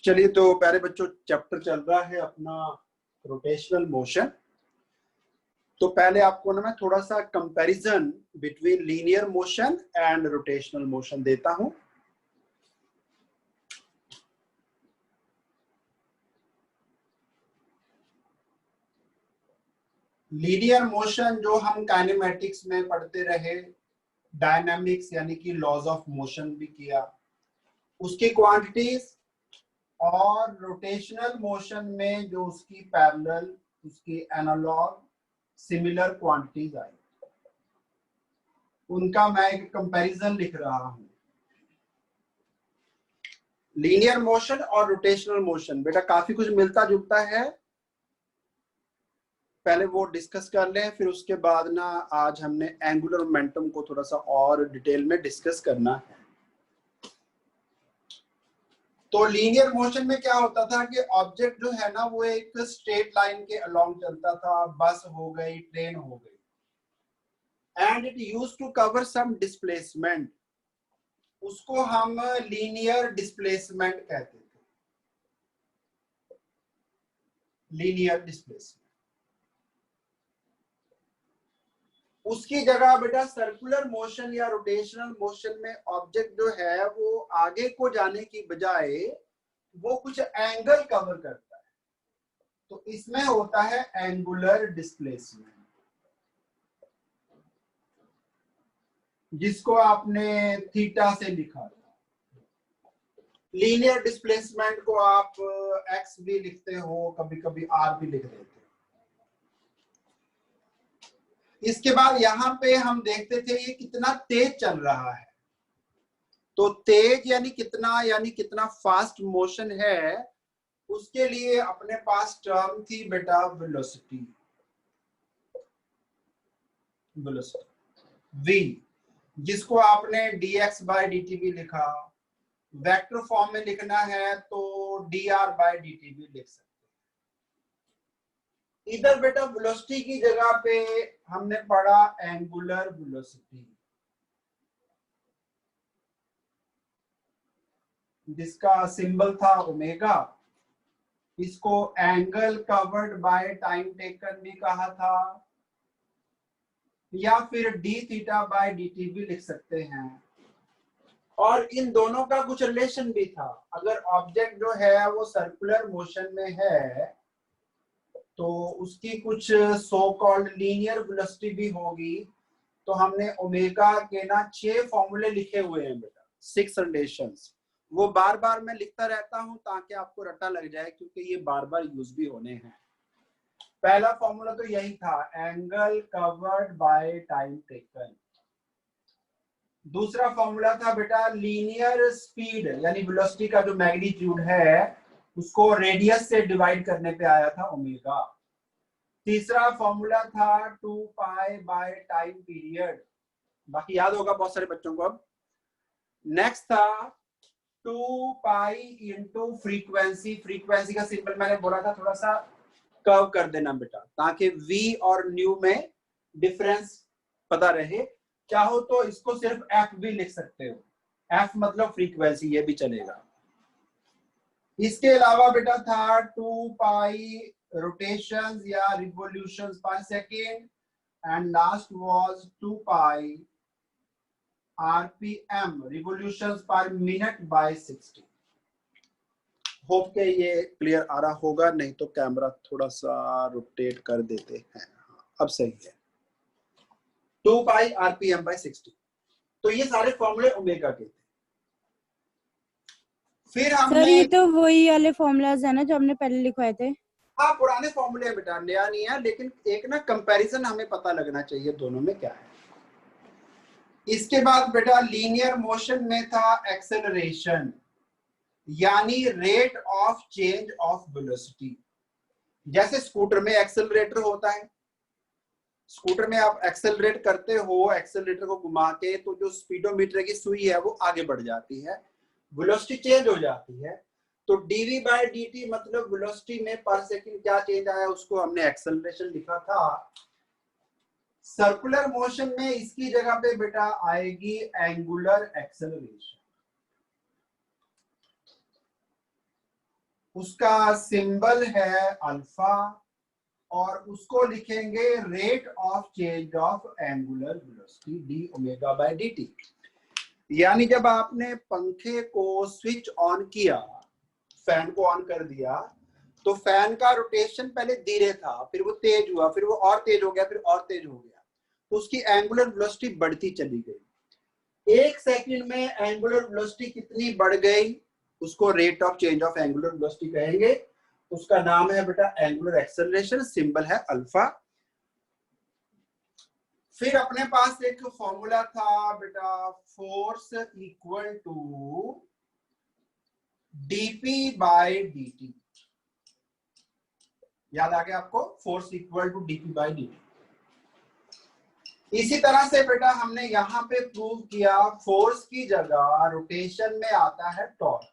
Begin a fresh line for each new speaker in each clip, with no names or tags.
चलिए, तो प्यारे बच्चों, चैप्टर चल रहा है अपना रोटेशनल मोशन। तो पहले आपको ना मैं थोड़ा सा comparison between linear motion and rotational motion देता हूं। लीनियर मोशन जो हम काइनेमेटिक्स में पढ़ते रहे, डायनामिक्स यानी कि लॉज ऑफ मोशन भी किया, उसकी क्वांटिटीज, और रोटेशनल मोशन में जो उसकी पैरेलल, उसकी एनालॉग, सिमिलर क्वांटिटीज आई, उनका मैं एक कंपैरिजन लिख रहा हूं। लीनियर मोशन और रोटेशनल मोशन बेटा काफी कुछ मिलता जुलता है, पहले वो डिस्कस कर लें, फिर उसके बाद ना आज हमने एंगुलर मोमेंटम को थोड़ा सा और डिटेल में डिस्कस करना है। तो लीनियर मोशन में क्या होता था कि ऑब्जेक्ट जो है ना वो एक स्ट्रेट लाइन के अलोंग चलता था, बस हो गई, ट्रेन हो गई, and it used to cover some displacement, उसको हम लीनियर डिस्प्लेसमेंट कहते थे, लीनियर डिस्प्लेसमेंट। उसकी जगह बेटा सर्कुलर मोशन या रोटेशनल मोशन में ऑब्जेक्ट जो है वो आगे को जाने की बजाय वो कुछ एंगल कवर करता है, तो इसमें होता है एंगुलर डिस्प्लेसमेंट, जिसको आपने थीटा से लिखा था। लीनियर डिस्प्लेसमेंट को आप एक्स भी लिखते हो, कभी कभी आर भी लिख देते हो। इसके बाद यहां पे हम देखते थे ये कितना तेज चल रहा है, तो तेज यानी कितना फास्ट मोशन है, उसके लिए अपने पास टर्म थी बेटा वेलोसिटी, v, जिसको आपने dx बाय dt भी लिखा, वेक्टर फॉर्म में लिखना है तो dr बाय dt भी लिख सकते हैं। इधर बेटा वेलोसिटी की जगह पे हमने पढ़ा एंगुलर वेलोसिटी, जिसका सिंबल था ओमेगा। इसको angle covered by time taken भी कहा था, या फिर डी थीटा बाय dt भी लिख सकते हैं। और इन दोनों का कुछ रिलेशन भी था, अगर ऑब्जेक्ट जो है वो सर्कुलर मोशन में है तो उसकी कुछ सो कॉल्ड लीनियर वेलोसिटी भी होगी। तो हमने ओमेगा के ना 6 फॉर्मूले लिखे हुए हैं बेटा, 6 रिलेशंस, वो बार बार मैं लिखता रहता हूं ताकि आपको रट्टा लग जाए, क्योंकि ये बार बार यूज भी होने हैं। पहला फॉर्मूला तो यही था, angle covered by time taken. दूसरा फॉर्मूला था बेटा लीनियर स्पीड, यानी वेलोसिटी का जो मैग्नीट्यूड है उसको रेडियस से डिवाइड करने पे आया था ओमेगा। तीसरा फॉर्मूला था 2 पाई बाय टाइम पीरियड, बाकी याद होगा बहुत सारे बच्चों को। अब नेक्स्ट था 2 पाई इंटू फ्रीक्वेंसी, फ्रीक्वेंसी का सिंबल मैंने बोला था थोड़ा सा कर्व कर देना बेटा, ताकि v और न्यू में डिफरेंस पता रहे। चाहो तो इसको सिर्फ f भी लिख सकते हो, f मतलब फ्रीक्वेंसी, ये भी चलेगा। इसके अलावा बेटा था 2 पाई रोटेशंस या revolutions per second, and last was 2 pi RPM, revolutions per minute by 60। Hope के ये क्लियर आ रहा होगा, नहीं तो कैमरा थोड़ा सा रोटेट कर देते हैं। अब सही है, 2 पाई आरपीएम बाय 60। तो ये सारे फॉर्मूले ओमेगा के थे। फिर हमने
सर, ये तो वही वाले फॉर्मूलाज है ना जो हमने पहले लिखवाए थे?
हाँ, पुराने फॉर्मूले हैं बेटा, नया नहीं है, लेकिन एक ना कंपैरिजन हमें पता लगना चाहिए दोनों में क्या है। इसके बाद बेटा लीनियर मोशन में था एक्सेलरेशन, यानी rate of change of velocity. जैसे स्कूटर में एक्सेलरेटर होता है, स्कूटर में आप एक्सेलरेट करते हो, एक्सेलरेटर को घुमा के, तो जो स्पीडोमीटर की सुई है वो आगे बढ़ जाती है, वेलोसिटी चेंज हो जाती है। तो dv बाय dt मतलब वेलोसिटी में पर सेकंड क्या चेंज आया, उसको हमने एक्सेलरेशन लिखा था। सर्कुलर मोशन में इसकी जगह पे बेटा आएगी एंगुलर एक्सेलरेशन। उसका सिंबल है अल्फा और उसको लिखेंगे rate of change of angular velocity D omega by D T. यानी जब आपने पंखे को स्विच ऑन किया, फैन को ऑन कर दिया, तो फैन का रोटेशन पहले धीरे था, फिर वो तेज हुआ, फिर वो और तेज हो गया, फिर और तेज हो गया, तो उसकी एंगुलर वेलोसिटी बढ़ती चली गई। 1 सेकंड में एंगुलर वेलोसिटी कितनी बढ़ गई, उसको rate of change of angular velocity कहेंगे। उसका नाम है बेटा एंगुलर एक्सेलरेशन, सिंबल है अल्फा। फिर अपने पास एक फॉर्मूला था बेटा, force equal to d p by dt। याद आ गया आपको, force equal to d p by dt। इसी तरह से बेटा हमने यहां पे प्रूव किया, फोर्स की जगह रोटेशन में आता है टॉर्क,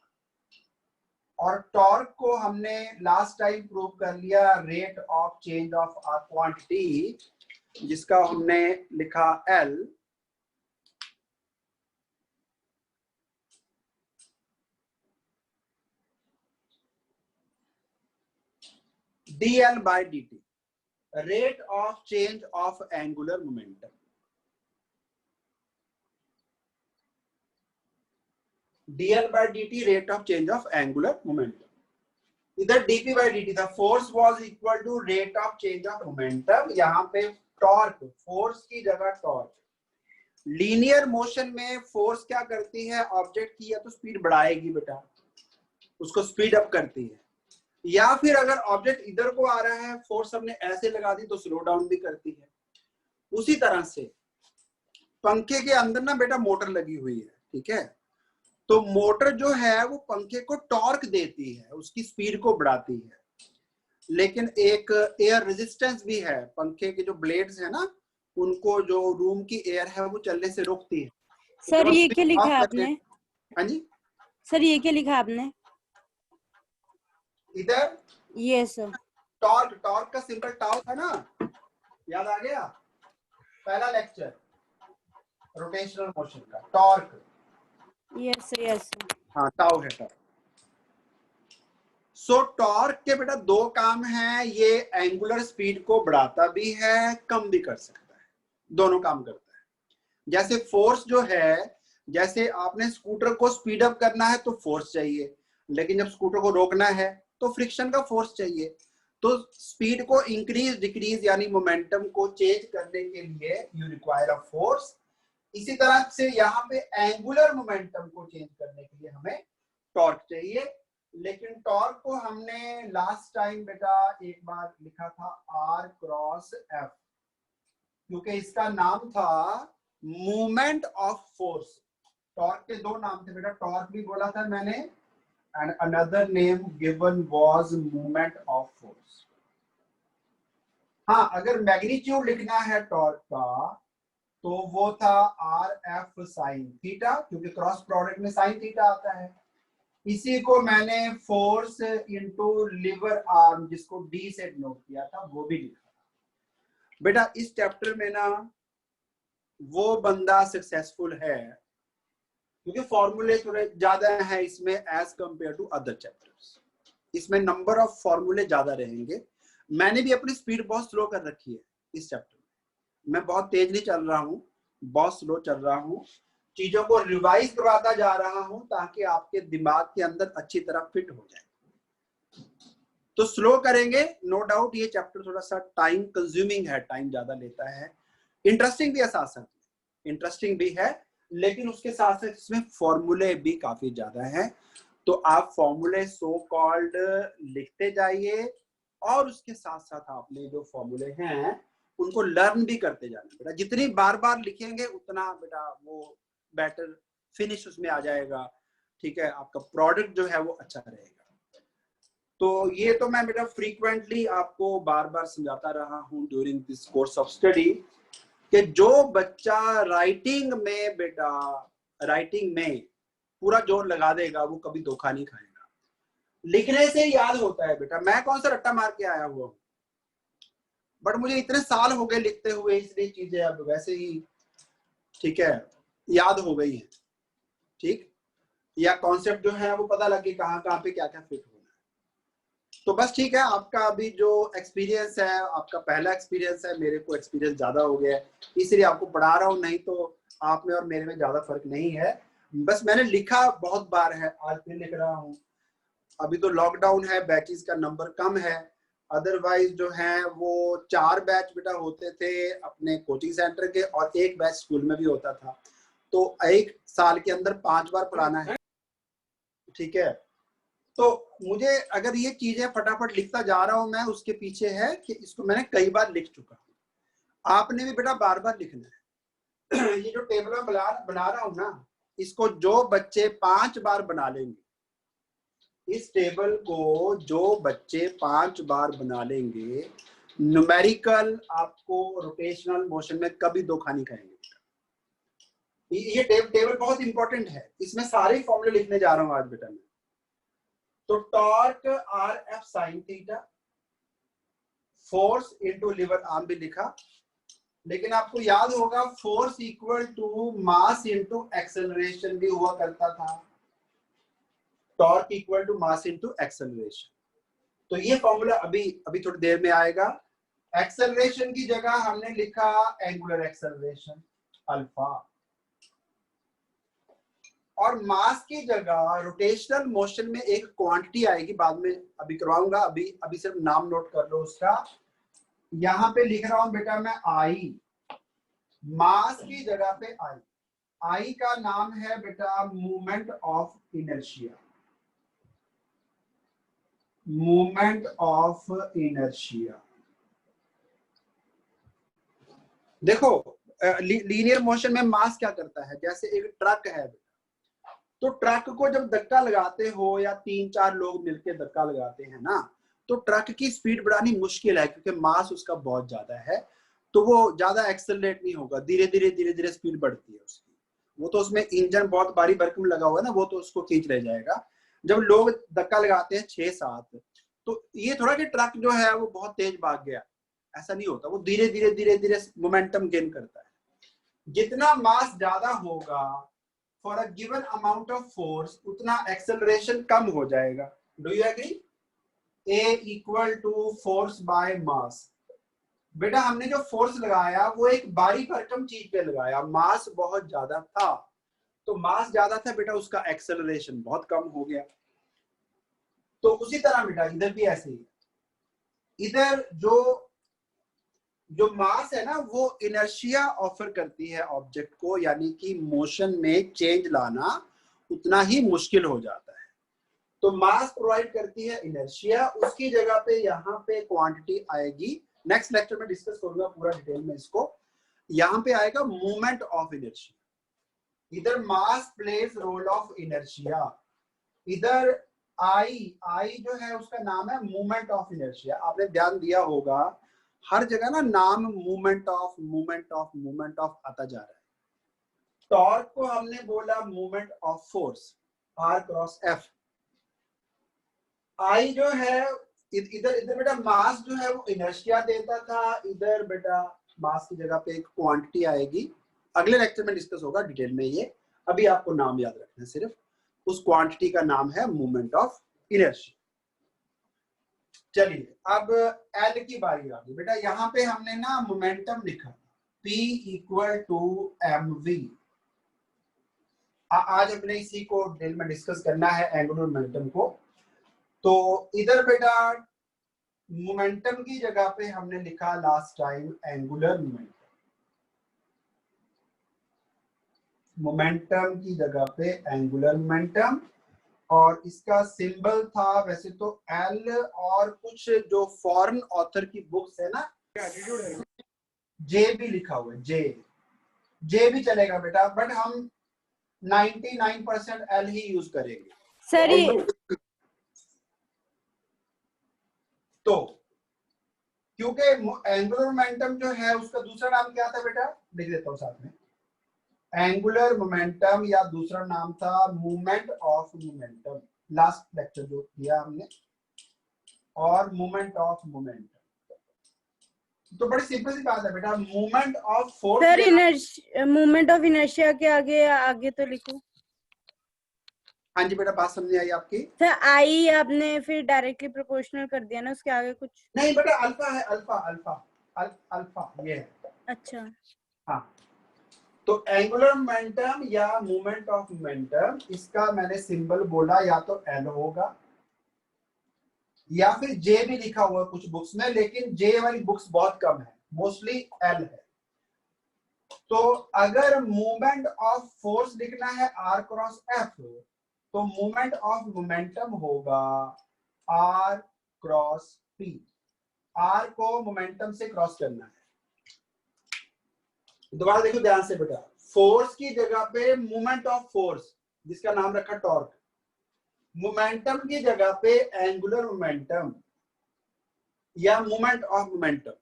और टॉर्क को हमने लास्ट टाइम प्रूव कर लिया rate of change of a quantity, जिसका हमने लिखा L। dl by dt, rate of change of angular momentum। dl by dt, rate of change of angular momentum। इधर dp by dt था, force was equal to rate of change of momentum, यहाँ पे torque, force की जगह torque. Linear motion में force क्या करती है, ऑब्जेक्ट की या तो स्पीड बढ़ाएगी बेटा, उसको स्पीड अप करती है, या फिर अगर ऑब्जेक्ट इधर को आ रहा है, फोर्स हमने ऐसे लगा दी तो स्लो डाउन भी करती है। उसी तरह से पंखे के अंदर ना बेटा मोटर लगी हुई है, ठीक है, तो मोटर जो है वो पंखे को टॉर्क देती है, उसकी स्पीड को बढ़ाती है, लेकिन एक एयर रेजिस्टेंस भी है, पंखे के जो ब्लेड्स है ना, उनको जो रूम की एयर है वो चलने से रोकती है।
सर ये क्या लिखा है आपने?
हाँ जी
सर ये क्या लिखा आपने
इधर?
ये सर
टॉर्क, टॉर्क का सिंबल टाउ था ना, याद आ गया, पहला लेक्चर रोटेशनल मोशन का, टॉर्क।
Yes yes.
हाँ टाउ है टॉर्क। सो टॉर्क के बेटा दो काम हैं, ये एंगुलर स्पीड को बढ़ाता भी है, कम भी कर सकता है, दोनों काम करता है। जैसे फोर्स जो है, जैसे आपने स्कूटर को स्पीड अप करना है तो फोर्स चाहिए, लेकिन जब स्कूटर को रोकना है तो फ्रिक्शन का फोर्स चाहिए। तो स्पीड को इंक्रीज डिक्रीज यानी मोमेंटम को चेंज करने के लिए यू रिक्वायर अ फोर्स। इसी तरह से यहाँ पे एंगुलर मोमेंटम को चेंज करने के लिए हमें टॉर्क चाहिए, लेकिन टॉर्क को हमने लास्ट टाइम बेटा एक बार लिखा था R क्रॉस F, क्योंकि इसका नाम था मूवमेंट ऑफ फोर्स। टॉर्क के दो नाम थे बेटा, टॉर्क भी बोला था मैंने, and another name given was movement of force. हाँ, अगर मैग्नीट्यूड लिखना है टॉर्क का तो वो था RF साइन थीटा, क्योंकि क्रॉस प्रोडक्ट में साइन थीटा आता है। इसी को मैंने फोर्स इनटू लिवर आर्म, जिसको D से डिनोट किया था, वो भी लिखा था बेटा। इस चैप्टर में ना वो बंदा सक्सेसफुल है क्योंकि फॉर्मूले थोड़े ज्यादा हैं इसमें as compare to other chapters. इसमें नंबर ऑफ फॉर्मूले ज्यादा रहेंगे। मैंने भी अपनी स्पीड बहुत स्लो कर रखी है इस चैप्टर में, मैं बहुत तेज नहीं चल रहा हूँ, बहुत स्लो चल रहा हूँ, चीजों को रिवाइज करवाता जा रहा हूं ताकि आपके दिमाग के अंदर अच्छी तरह फिट हो जाए। तो स्लो करेंगे, नो डाउट ये चैप्टर थोड़ा सा टाइम कंज्यूमिंग है, टाइम ज्यादा लेता है, इंटरेस्टिंग भी है, साथ साथ इंटरेस्टिंग भी है, लेकिन उसके साथ साथ इसमें फॉर्मूले भी काफी ज्यादा हैं। तो आप फॉर्मूले सो कॉल्ड लिखते जाइए और उसके साथ साथ आपने जो फॉर्मूले हैं उनको लर्न भी करते जाना बेटा। जितनी बार बार लिखेंगे उतना बेटा वो बेटर फिनिश उसमें आ जाएगा, ठीक है, आपका प्रोडक्ट जो है वो अच्छा रहेगा। तो ये तो मैं बेटा फ्रीक्वेंटली आपको बार बार समझाता रहा हूँ during this course of study कि जो बच्चा राइटिंग में बेटा, राइटिंग में पूरा जोर लगा देगा वो कभी धोखा नहीं खाएगा। लिखने से याद होता है बेटा, मैं कौन सा रट्टा मार के आया हुआ हूँ, बट मुझे इतने साल हो गए लिखते हुए, इसलिए चीजें अब वैसे ही ठीक है याद हो गई है, ठीक, या कॉन्सेप्ट जो है वो पता लगे कहाँ कहाँ पे क्या क्या फिट होना है। तो बस ठीक है, आपका अभी जो एक्सपीरियंस है, आपका पहला एक्सपीरियंस है, मेरे को एक्सपीरियंस ज्यादा हो गया है, इसलिए आपको पढ़ा रहा हूँ, नहीं तो आप में और मेरे में ज्यादा फर्क नहीं है। बस मैंने लिखा बहुत बार है, आज फिर लिख रहा हूँ। अभी तो लॉकडाउन है, बैचेस का नंबर कम है, अदरवाइज जो है वो 4 बैच बेटा होते थे अपने कोचिंग सेंटर के, और 1 बैच स्कूल में भी होता था। तो 1 साल के अंदर 5 बार पढ़ाना है, ठीक है। तो मुझे अगर ये चीजें फटाफट लिखता जा रहा हूं मैं, उसके पीछे है कि इसको मैंने कई बार लिख चुका हूं। आपने भी बेटा बार बार लिखना है। ये जो टेबल में बना रहा हूं ना, इसको जो बच्चे 5 बार बना लेंगे, इस टेबल को जो बच्चे 5 बार बना लेंगे, न्यूमेरिकल आपको रोटेशनल मोशन में कभी धोखा नहीं खाएंगे। ये टेबल बहुत इंपॉर्टेंट है, इसमें सारे फॉर्मूले लिखने जा रहा हूं आज बेटा मैं। तो torque r f sine theta, force into lever arm भी लिखा, लेकिन आपको याद होगा force equal to mass into acceleration भी हुआ करता था। Torque equal to mass into acceleration, तो ये फॉर्मूला अभी थोड़ी देर में आएगा। एक्सेलरेशन की जगह हमने लिखा एंगुलर एक्सेलरेशन अल्फा, और मास की जगह रोटेशनल मोशन में एक क्वांटिटी आएगी, बाद में अभी करवाऊंगा, अभी सिर्फ नाम नोट कर लो उसका। यहां पे लिख रहा हूं बेटा मैं आई, मास की जगह पे आई का नाम है बेटा movement of inertia, movement of inertia. देखो लीनियर मोशन में मास क्या करता है, जैसे एक ट्रक है, तो ट्रक को जब धक्का लगाते हो या 3-4 लोग मिलकर धक्का लगाते हैं ना, तो ट्रक की स्पीड बढ़ानी मुश्किल है, क्योंकि मास उसका बहुत ज्यादा है, तो वो ज्यादा एक्सेलरेट नहीं होगा, धीरे धीरे स्पीड बढ़ती है उसकी। वो तो उसमें इंजन बहुत भारी भरकम लगा हुआ है ना, वो तो उसको खींच ले जाएगा। जब लोग धक्का लगाते हैं 6-7, तो ये थोड़ा कि ट्रक जो है वो बहुत तेज भाग गया, ऐसा नहीं होता, वो धीरे धीरे मोमेंटम गेन करता है। जितना मास ज्यादा होगा for a given amount of force, उतना एक्सेलरेशन कम हो जाएगा। Do you agree? A equal to force by mass. बेटा हमने जो फोर्स लगाया वो एक भारी भरकम चीज पे लगाया, मास बहुत ज्यादा था, तो मास ज्यादा था बेटा, उसका एक्सेलरेशन बहुत कम हो गया। तो उसी तरह बेटा इधर भी ऐसे ही, इधर जो मास है ना, वो इनर्शिया ऑफर करती है ऑब्जेक्ट को, यानी कि मोशन में चेंज लाना उतना ही मुश्किल हो जाता है। तो मास प्रोवाइड करती है इनर्शिया, उसकी जगह पे यहाँ पे क्वांटिटी आएगी, नेक्स्ट लेक्चर में डिस्कस करूंगा पूरा डिटेल में इसको। यहाँ पे आएगा मूवमेंट ऑफ इनर्शिया, इधर मास प्लेस रोल ऑफ इनर्शिया, इधर आई जो है उसका नाम है मूवमेंट ऑफ इनर्शिया। आपने ध्यान दिया होगा हर जगह ना नाम मूवमेंट ऑफ आता जा रहा है। टॉर्क को हमने बोला movement of force, r cross F. I जो है इधर बेटा मास जो है वो इनर्शिया देता था, इधर बेटा मास की जगह पे एक क्वांटिटी आएगी, अगले लेक्चर में डिस्कस होगा डिटेल में ये, अभी आपको नाम याद रखना है सिर्फ, उस क्वांटिटी का नाम है मूवमेंट ऑफ इनर्शिया। चलिए अब एल की बारी आ गई बेटा, यहाँ पे हमने ना मोमेंटम लिखा P इक्वल टू mv। आज हमने इसी को डिटेल में डिस्कस करना है, एंगुलर मोमेंटम को। तो इधर बेटा मोमेंटम की जगह पे हमने लिखा last time angular momentum, momentum की जगह पे एंगुलर मोमेंटम, और इसका सिंबल था वैसे तो एल, और कुछ जो फॉरेन ऑथर की बुक्स है ना, जे भी लिखा हुआ है, जे भी चलेगा बेटा, बट हम 99% एल ही यूज करेंगे।
सर ये
तो क्योंकि एंगुलर मोमेंटम जो है उसका दूसरा नाम क्या था बेटा, लिख देता हूं साथ में, एंगुलर मोमेंटम या दूसरा नाम था movement of momentum, last lecture जो किया हमने, और मूवमेंट ऑफ मोमेंटम। तो बड़ी सिंपल सी बात है बेटा, movement of force.
Sir movement of inertia के आगे तो लिखो।
हाँ जी बेटा, बात समझ आई आपकी?
सर आई आपने फिर डायरेक्टली प्रोपोर्शनल कर दिया ना, उसके आगे कुछ?
नहीं बेटा, अल्फा है, अल्फा अल्फा अल्फा ये है।
अच्छा,
हाँ, तो एंगुलर मोमेंटम या मोमेंट ऑफ मोमेंटम, इसका मैंने सिंबल बोला, या तो एल होगा या फिर जे भी लिखा हुआ है कुछ बुक्स में, लेकिन जे वाली बुक्स बहुत कम है, मोस्टली एल है। तो अगर मूवमेंट ऑफ फोर्स लिखना है आर क्रॉस एफ, तो मूवमेंट ऑफ मोमेंटम होगा आर क्रॉस पी। आर को मोमेंटम से क्रॉस करना है। दोबारा देखो ध्यान से बेटा, फोर्स की जगह पे मूवमेंट ऑफ फोर्स, जिसका नाम रखा टॉर्क, मोमेंटम की जगह पे एंगुलर मोमेंटम या मूवमेंट ऑफ मोमेंटम।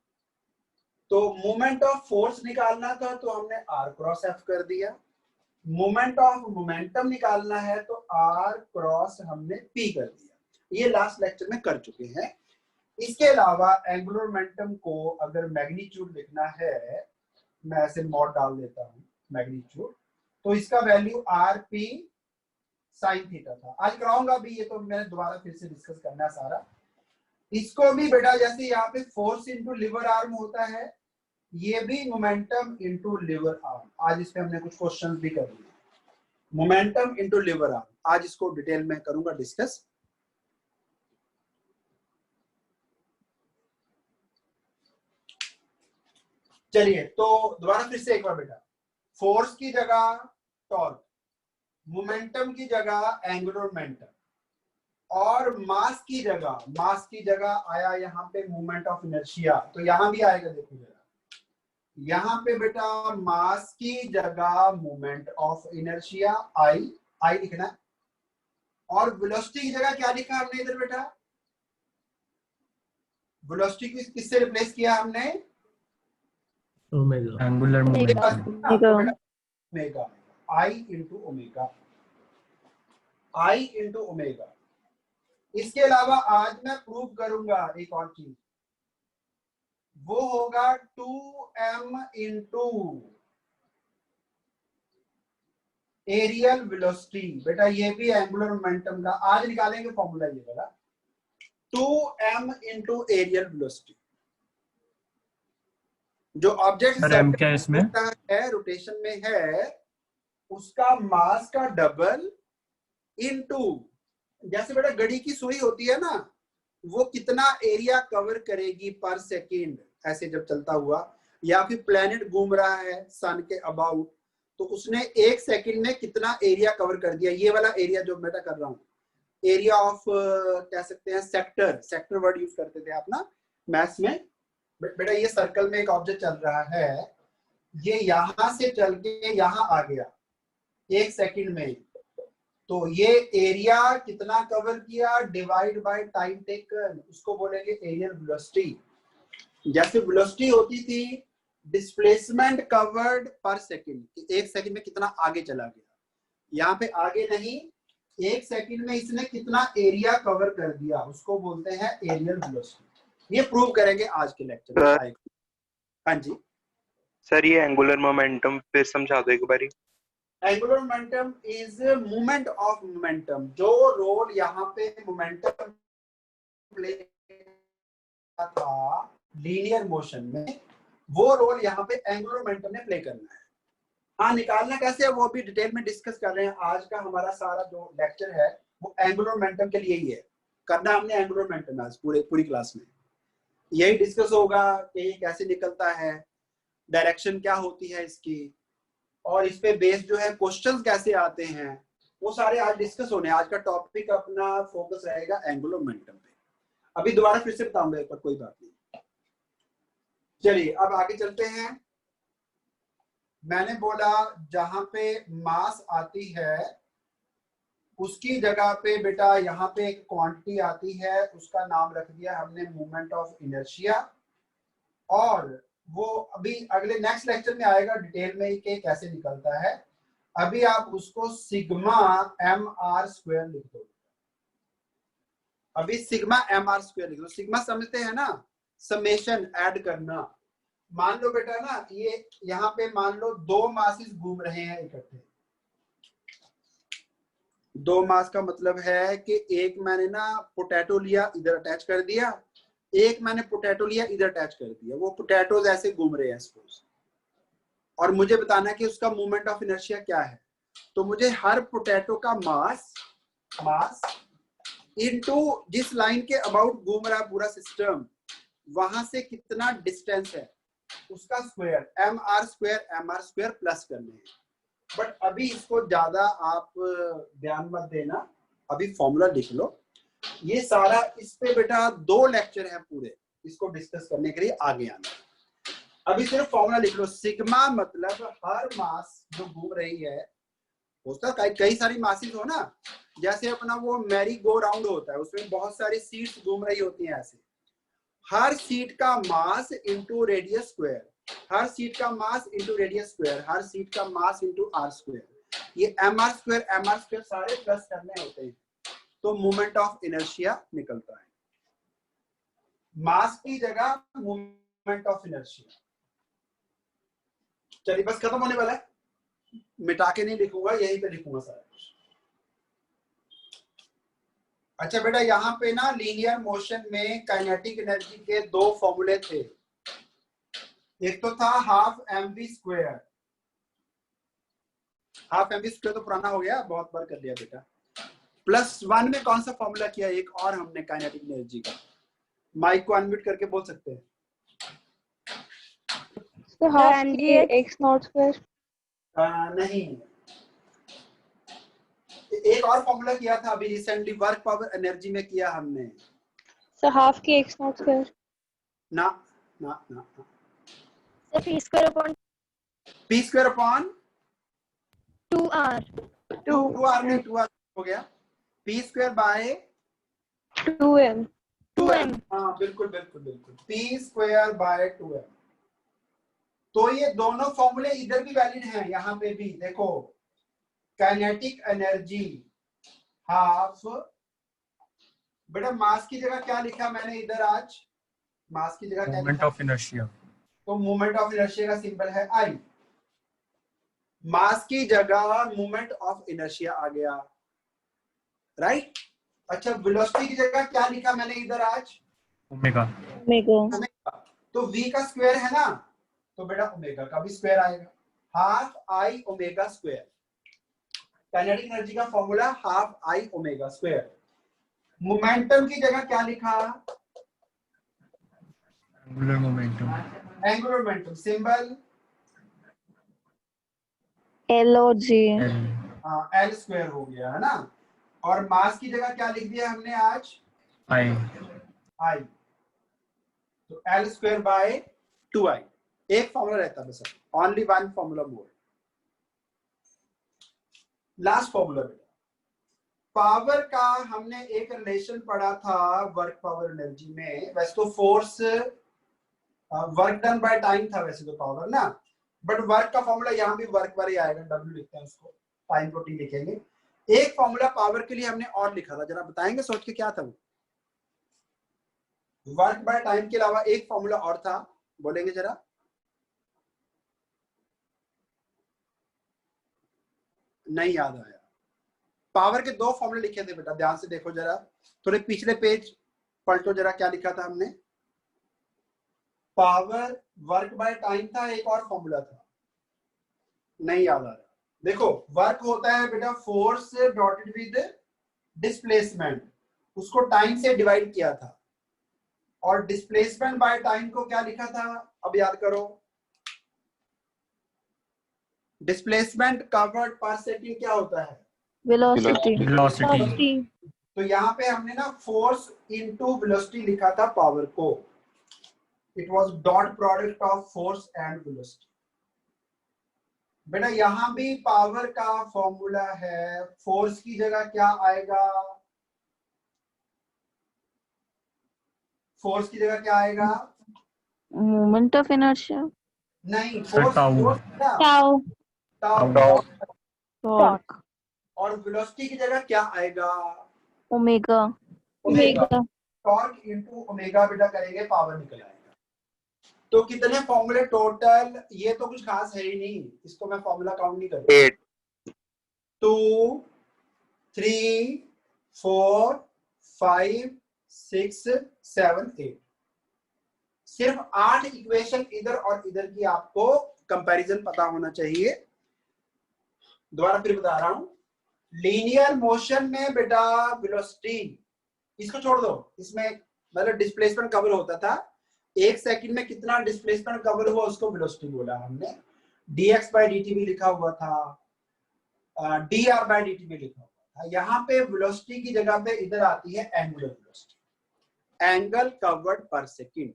तो मूवमेंट ऑफ फोर्स निकालना था तो हमने आर क्रॉस एफ कर दिया, मोमेंट ऑफ मोमेंटम निकालना है तो आर क्रॉस हमने पी कर दिया। ये लास्ट लेक्चर में कर चुके हैं। इसके अलावा एंगुलर मोमेंटम को अगर मैग्नीट्यूड लिखना है, मैं ऐसे मॉड डाल देता हूं मैग्नीट्यूड, तो इसका value R P sine theta था। आज कराऊंगा भी ये, तो मैंने दोबारा फिर से डिस्कस करना है सारा। इसको भी बेटा जैसे यहाँ पे फोर्स इनटू लिवर आर्म होता है, ये भी मोमेंटम इनटू लिवर आर्म। आज इस पे हमने कुछ क्वेश्चंस भी कर लिए, मोमेंटम इनटू लिवर आर्म। आज इसको डिटेल में करूंगा डिस्कस। चलिए, तो दोबारा फिर से एक बार बेटा, फोर्स की जगह टॉर्क, मोमेंटम की जगह एंगुलर मोमेंटम, और मास की जगह आया यहाँ पे मूवमेंट ऑफ इनर्शिया। तो यहां भी आएगा, देखो जरा, यहाँ पे बेटा मास की जगह मूवमेंट ऑफ इनर्शिया आई लिखना है, और वेलोसिटी की जगह क्या लिखा हमने इधर बेटा? वेलोसिटी किससे रिप्लेस किया हमने?
Omega,
angular momentum.
ओमेगा, आई इंटू ओमेगा, आई इंटू ओमेगा। इसके अलावा आज मैं प्रूव करूंगा एक और चीज, वो होगा 2m इंटू एरियल वेलोसिटी। बेटा ये भी एंगुलर मोमेंटम का आज निकालेंगे फॉर्मूला, ये वाला 2m इंटू एरियल वेलोसिटी। जो ऑब्जेक्ट
सर m क्या है इसमें?
है, रोटेशन में है, उसका मास का डबल इनटू, जैसे बेटा घड़ी की सुई होती है ना, वो कितना एरिया कवर करेगी पर सेकंड, ऐसे जब चलता हुआ, या फिर प्लेनेट घूम रहा है सन के अबाउट, तो उसने एक सेकंड में कितना एरिया कवर कर दिया। ये वाला एरिया जो बेटा कर रहा हूं, एरिया ऑफ कह सकते हैं सेक्टर वर्ड यूज करते थे आप ना मैथ्स में। बेटा ये सर्कल में एक ऑब्जेक्ट चल रहा है, ये यहां से चल के यहां आ गया एक सेकंड में, तो ये एरिया कितना कवर किया डिवाइड बाय टाइम टेकन, उसको बोलेंगे एरियल वेलोसिटी। जैसे वेलोसिटी होती थी डिस्प्लेसमेंट कवर्ड पर सेकंड, एक सेकंड में कितना आगे चला गया, यहाँ पे आगे नहीं, एक सेकंड में इसने कितना एरिया कवर कर दिया, उसको बोलते हैं एरियल वेलोसिटी। ये प्रूव करेंगे आज के लेक्चर में। हाँ जी
सर, ये एंगुलर मोमेंटम फिर समझा दो एक बारी।
Angular momentum is movement of momentum. जो रोल यहाँ पे मोमेंटम प्ले था लीनियर मोशन में, वो रोल यहाँ पे एंगुलर मोमेंटम ने प्ले करना है। हाँ, निकालना कैसे है वो भी डिटेल में डिस्कस कर रहे हैं। आज का हमारा सारा जो लेक्चर है वो एंगुलर मोमेंटम के लिए ही है, करना हमने एंगुलर मोमेंटम आज पूरी क्लास में यही डिस्कस होगा कि ये कैसे निकलता है, डायरेक्शन क्या होती है इसकी, और इस पे बेस्ड जो है क्वेश्चंस कैसे आते हैं, वो सारे आज डिस्कस होने। आज का टॉपिक अपना फोकस रहेगा एंगुलर मोमेंटम पे। अभी दोबारा फिर से बताऊंगा एक बार, कोई बात नहीं। चलिए अब आगे चलते हैं। मैंने बोला जहां पे मास आती है उसकी जगह पे बेटा यहाँ पे एक क्वांटिटी आती है, उसका नाम रख दिया हमने मूवमेंट ऑफ इनर्शिया, और वो अभी अगले नेक्स्ट लेक्चर में आएगा डिटेल में कि कैसे निकलता है। अभी आप उसको सिग्मा एम आर स्क्वायर लिख दो। अभी सिग्मा एम आर स्क्वायर लिख दो। सिग्मा समझते हैं ना, समेशन ऐड करना। मान लो बेटा ना, ये यहाँ पे मान लो दो मासेस घूम रहे हैं इकट्ठे, दो मास का मतलब है कि एक मैंने ना पोटैटो लिया, इधर अटैच कर दिया, एक मैंने पोटैटो लिया, इधर अटैच कर दिया। वो पोटैटोज ऐसे घूम रहे हैं सपोज, और मुझे बताना है कि उसका मोमेंट ऑफ इनर्शिया क्या है। तो मुझे हर पोटैटो का मास इनटू जिस लाइन के अबाउट घूम रहा है पूरा सिस्टम, वहां से कितना डिस्टेंस है उसका स्क्वायर, mr² प्लस करने हैं। बट अभी इसको ज्यादा आप ध्यान मत देना, अभी फॉर्मूला लिख लो। ये सारा इस पे बेटा 2 लेक्चर है पूरे इसको डिस्कस करने के लिए आगे आना। अभी सिर्फ फॉर्मूला लिख लो। सिग्मा मतलब हर मास जो घूम रही है, होता कई सारी मासेस हो ना, जैसे अपना वो मैरी गो राउंड होता है, उसमें बहुत सारी सीट्स घूम रही होती हैं ऐसे। हर सीट का मास इंटू रेडियस स्क्वायर, हर सीट का मास इंटू रेडियस स्क्वायर, हर सीट का मास इंटू आर स्क्वायर। ये mr² सारे प्लस करने होते हैं, तो मोमेंट ऑफ इनर्शिया निकलता है। मास की जगह मोमेंट ऑफ इनर्शिया। चलिए बस खत्म होने वाला है, मिटा के नहीं लिखूंगा, यहीं पे लिखूंगा सारा कुछ। अच्छा बेटा, यहाँ पे ना लीनियर मोशन में काइनेटिक एनर्जी के 2 फॉर्मूले थे। एक तो था हाफ mv²। हाफ mv² तो पुराना हो गया, बहुत बार कर लिया बेटा। +1 में कौन सा फॉर्मूला किया एक और हमने काइनेटिक एनर्जी का? माइक को अनम्यूट करके बोल सकते हैं।
तो हाफ x0²।
नहीं, एक और फॉर्मूला किया था अभी रिसेंटली, वर्क पावर एनर्जी में किया हमने।
सो हाफ की x0²।
ना ना ना,
So p²
p²
2r
2r नहीं, 2r हो गया। p² bye
2m।
2m।
हाँ बिल्कुल बिल्कुल बिल्कुल, p² बाय 2m। तो ये दोनों फॉर्मूले इधर भी वैलिड हैं, यहाँ पे भी देखो। काइनेटिक एनर्जी हाफ, बेटा मास की जगह क्या लिखा मैंने इधर आज? मास की जगह क्या
मोमेंट
लिखा?
Of inertia.
तो मोमेंट ऑफ इनर्शिया का सिंबल है आई। मास की जगह मोमेंट ऑफ इनर्शिया आ गया, राइट। अच्छा, वेलोसिटी की जगह क्या लिखा मैंने इधर आज?
ओमेगा।
ओमेगा।
तो v का स्क्वायर है ना, तो बेटा ओमेगा का भी स्क्वायर आएगा, half I omega square. Kinetic energy का formula half I omega square. Momentum की जगह क्या लिखा?
Angular momentum.
Angular momentum symbol
LOG।
L square हो गया है ना। और मास की जगह क्या लिख दिया हमने आज?
आई।
आई, तो L² बाय 2i। एक फॉर्मूला रहता है बस, ओनली वन फॉर्मूला मोर। लास्ट फॉर्मूला बेटा, पावर का हमने एक रिलेशन पढ़ा था वर्क पावर एनर्जी में। वैसे तो force work done by time था वैसे तो पावर ना, बट वर्क का फॉर्मूला यहाँ भी वर्क पर ही आएगा, W लिखते हैं उसको, टाइम को T लिखेंगे। एक फॉर्मूला पावर के लिए हमने और लिखा था, जरा बताएंगे सोच के क्या था वो? वर्क बाय टाइम के अलावा एक फॉर्मूला और था, बोलेंगे जरा? नहीं याद आया। पावर के 2 फॉर्मूले लिखे थे बेटा, ध्यान से देखो जरा, थोड़े पिछले पेज पलटो जरा, क्या लिखा था हमने? पावर वर्क बाय टाइम था, एक और फॉर्मूला था, नहीं याद आ रहा। देखो, वर्क होता है बेटा फोर्स डॉटेड विद डिस्प्लेसमेंट, उसको टाइम से डिवाइड किया था। और डिस्प्लेसमेंट बाय टाइम को क्या लिखा था, अब याद करो? डिस्प्लेसमेंट कवर्ड पर सेकंड क्या होता है?
वेलोसिटी।
तो यहाँ पे हमने ना फोर्स इनटू वेलोसिटी लिखा था पावर को। It was dot product of force and velocity. बेटा यहाँ भी पावर का फॉर्मूला है, फोर्स की जगह क्या आएगा? फोर्स की जगह क्या आएगा?
Moment of inertia.
नहीं,
sir,
force
tau.
Tau.
Torque. और वेलोसिटी की जगह क्या आएगा?
Omega.
Omega. Torque into omega बेटा करेंगे, पावर निकल आएगा। तो कितने फॉर्मूले टोटल? ये तो कुछ खास है ही नहीं, इसको मैं फॉर्मूला काउंट नहीं करता।
8।
2 3 4 5 6 7 8। सिर्फ 8 इक्वेशन इधर और इधर की आपको कंपैरिजन पता होना चाहिए। दोबारा फिर बता रहा हूं, लीनियर मोशन में बेटा वेलोसिटी, इसको छोड़ दो, इसमें मतलब डिस्प्लेसमेंट कवर होता था, 1 सेकंड में कितना डिस्प्लेसमेंट कवर हुआ उसको वेलोसिटी बोला हमने। dx/dt भी लिखा हुआ था, dr/dt भी लिखा हुआ था। यहाँ पे वेलोसिटी की जगह पे इधर आती है एंगुलर वेलोसिटी, एंगल कवर्ड पर सेकंड।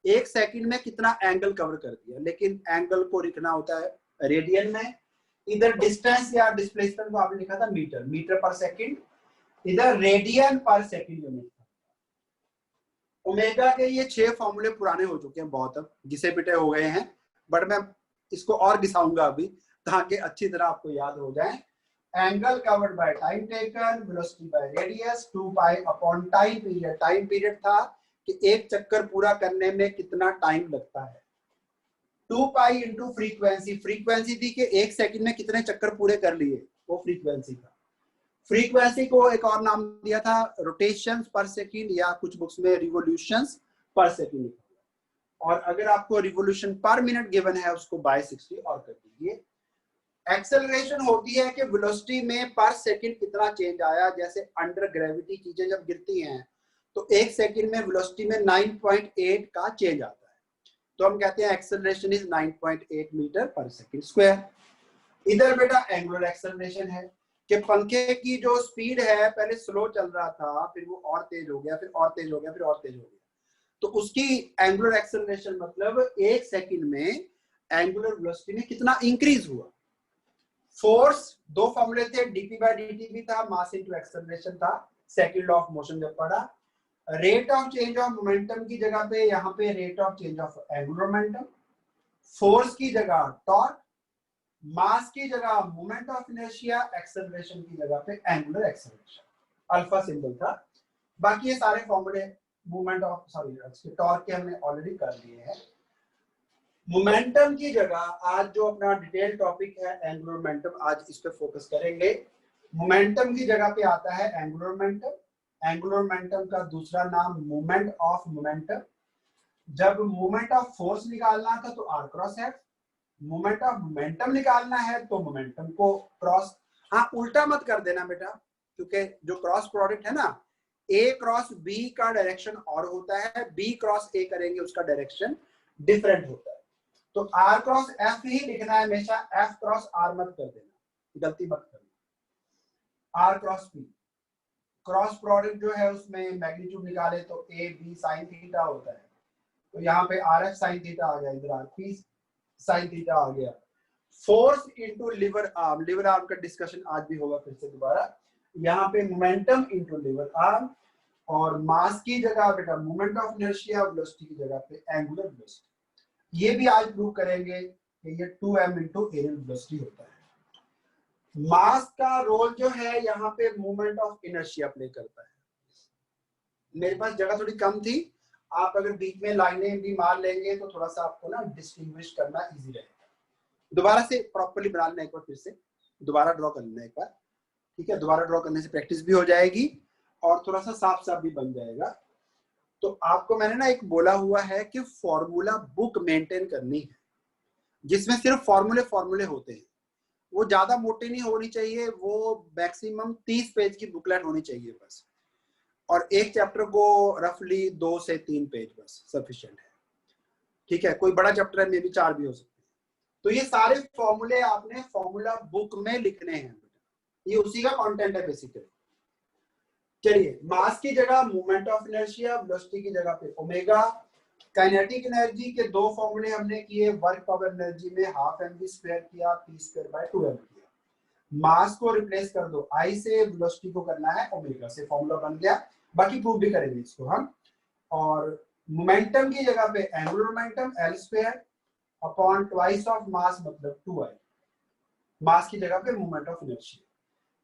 1 सेकंड में कितना एंगल कवर कर दिया, लेकिन एंगल को लिखना होता है रेडियन में। इधर डिस्टेंस या डिस्प्लेसमेंट को आपने लिखा था मीटर, मीटर पर सेकंड, इधर रेडियन पर सेकंड यूनिट। ओमेगा के ये 6 फॉर्मूले पुराने हो चुके हैं बहुत, अब घिसे पिटे हो गए हैं, बट मैं इसको और घिसाऊंगा अभी ताकि अच्छी तरह आपको याद हो जाए। Angle covered by time taken, velocity by radius, 2 pi upon time period. Time period था कि एक चक्कर पूरा करने में कितना टाइम लगता है, 2 पाई इंटू फ्रीक्वेंसी। फ्रीक्वेंसी थी कि 1 सेकंड में कितने चक्कर पूरे कर लिए, वो फ्रीक्वेंसी था। फ्रीक्वेंसी को एक और नाम दिया था रोटेशंस पर सेकंड, या कुछ बुक्स में रिवोल्यूशंस पर सेकंड। और अगर आपको रिवोल्यूशन पर मिनट गिवन है उसको बाय 60 और कर दीजिए। एक्सेलरेशन होती है कि वेलोसिटी में पर सेकंड कितना चेंज आया। जैसे अंडर ग्रेविटी चीजें जब गिरती हैं तो 1 सेकंड में वेलोसिटी में 9.8 का चेंज आता है, तो हम कहते हैं एक्सेलरेशन इज 9.8 मीटर पर सेकंड स्क्वायर। इधर बेटा एंगुलर एक्सेलरेशन है कि पंखे की जो स्पीड है पहले स्लो चल रहा था, फिर वो और तेज हो गया, फिर और तेज हो गया, फिर और तेज हो गया, तो उसकी एंगुलर एक्सेलरेशन मतलब 1 सेकंड में एंगुलर वेलोसिटी में कितना इंक्रीज हुआ। फोर्स 2 फॉर्मूले थे, dp/dt भी था, मास इनटू एक्सेलरेशन था, सेकंड लॉ ऑफ मोशन जब पढ़ा। Rate of change of momentum की जगह पे यहाँ पे rate of change of angular momentum, force की जगह टॉर्क, मास की जगह मोमेंट ऑफ इनर्शिया, एक्सेलरेशन की जगह पे एंगुलर एक्सेलरेशन, अल्फा सिंबल था। बाकी ये सारे फॉर्मूले मोमेंट ऑफ टॉर्क के हमने ऑलरेडी कर लिए हैं। मोमेंटम की जगह आज जो अपना डिटेल टॉपिक है एंगुलर मोमेंटम, आज इस पे फोकस करेंगे। मोमेंटम की जगह पे आता है एंगुलर मोमेंटम। एंगुलर मोमेंटम का दूसरा नाम मोमेंट ऑफ मोमेंटम। जब मोमेंट ऑफ फोर्स निकालना था तो r cross f, moment of momentum निकालना है तो मोमेंटम को क्रॉस, हाँ उल्टा मत कर देना बेटा, क्योंकि जो क्रॉस प्रोडक्ट है ना, a क्रॉस b का डायरेक्शन और होता है, b क्रॉस a करेंगे उसका डायरेक्शन डिफरेंट होता है। तो r क्रॉस f ही लिखना है हमेशा, f क्रॉस r मत कर देना, गलती मत करना। r cross p cross product जो है उसमें मैग्नीट्यूड निकाले तो a b साइन थीटा होता है, तो यहाँ पे rf साइन थीटा आ गया, इधर rp साइन थीटा आ गया। Force into liver arm, liver arm का डिस्कशन आज भी होगा फिर से दोबारा। यहाँ पे मोमेंटम इनटू लिवर आर्म, और मास की जगह बेटा मोमेंट ऑफ इनर्शिया, वेलोसिटी की जगह पे एंगुलर वेलोसिटी। ये भी आज प्रूव करेंगे कि ये 2m इनटू एरियल वेलोसिटी होता है। मास का रोल जो है यहाँ पे मोमेंट ऑफ इनर्शिया प्ले करता है। मेरे पास जगह थोड़ी कम थी, आप अगर बीच में लाइनें भी मार लेंगे तो थोड़ा सा आपको ना डिस्टिंग्विश करना इजी रहेगा। दोबारा से प्रॉपर्ली बना लेना, एक बार फिर से दोबारा ड्रॉ कर लेना एक बार, ठीक है। दोबारा ड्रॉ करने से प्रैक्टिस भी हो जाएगी और थोड़ा सा साफ साफ भी बन जाएगा। तो आपको मैंने ना एक बोला हुआ है कि फॉर्मूला बुक मेंटेन करनी है जिसमें सिर्फ फॉर्मूले होते हैं। वो ज्यादा मोटी नहीं होनी चाहिए, वो मैक्सिमम 30 पेज की बुकलेट होनी चाहिए बस, और एक चैप्टर को रफली 2 से 3 पेज बस सफिशिएंट है, ठीक है। कोई बड़ा चैप्टर है मे भी 4 भी हो सकते हैं। तो ये सारे फॉर्मूले आपने फॉर्मूला बुक में लिखने हैं, ये उसी का कंटेंट है बेसिकली। चलिए, मास की जगह मोमेंट ऑफ इनर्शिया, वेलोसिटी की जगह पे ओमेगा। काइनेटिक एनर्जी के 2 फॉर्मूले हमने किए, वर्क पावर एनर्जी में हाफ mv² किया, p²/2m किया। मास को रिप्लेस कर दो I से, वेलोसिटी को करना है ओमेगा से, फॉर्मूला बन गया। बाकी प्रूव भी करेंगे इसको हम। और मोमेंटम की जगह पे angular momentum L² upon twice of mass मतलब 2I, मास की जगह पे मोमेंट ऑफ इनर्शिया।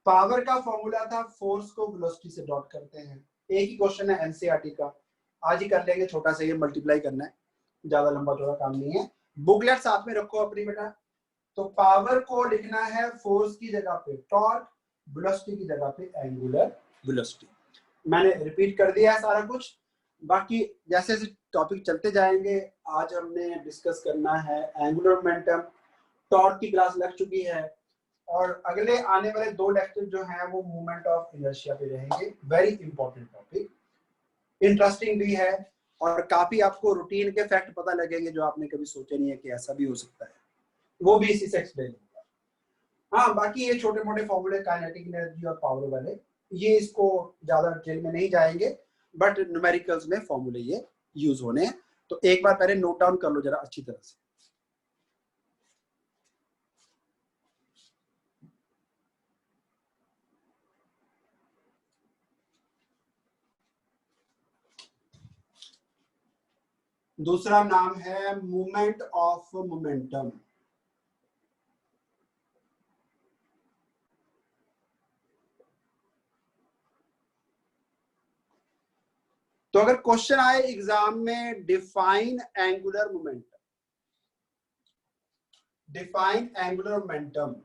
पावर का फॉर्मूला था फोर्स को वेलोसिटी से डॉट करते हैं। एक ही क्वेश्चन है एनसीईआरटी का, आज ही कर लेंगे, छोटा सा ये मल्टीप्लाई करना है, ज्यादा लंबा चौड़ा काम नहीं है। बुकलेट साथ में रखो अपनी बेटा। तो पावर को लिखना है फोर्स की जगह पे टॉर्क, वेलोसिटी की जगह पे एंगुलर वेलोसिटी। मैंने रिपीट कर दिया है सारा कुछ, बाकी जैसे जैसे टॉपिक चलते जाएंगे। आज हमने डिस्कस करना है एंगुलर मोमेंटम, टॉर्क की क्लास लग चुकी है, और अगले आने वाले 2 लेक्चर जो हैं वो मोमेंट ऑफ इनर्शिया पे रहेंगे। वेरी इंपॉर्टेंट टॉपिक, इंटरेस्टिंग भी है, और काफी आपको रूटीन के फैक्ट पता लगेंगे जो आपने कभी सोचे नहीं है कि ऐसा भी हो सकता है, वो भी इसी से एक्सप्लेन होगा। हाँ, बाकी ये छोटे मोटे फॉर्मूले काइनेटिक एनर्जी और पावर वाले, ये इसको ज्यादा डिटेल में नहीं जाएंगे, बट न्यूमेरिकल्स में फॉर्मूले ये यूज होने हैं। तो एक बार पहले नोट डाउन कर लो जरा अच्छी तरह से। दूसरा नाम है मूवमेंट ऑफ मोमेंटम। तो अगर क्वेश्चन आए एग्जाम में define angular momentum, define angular momentum,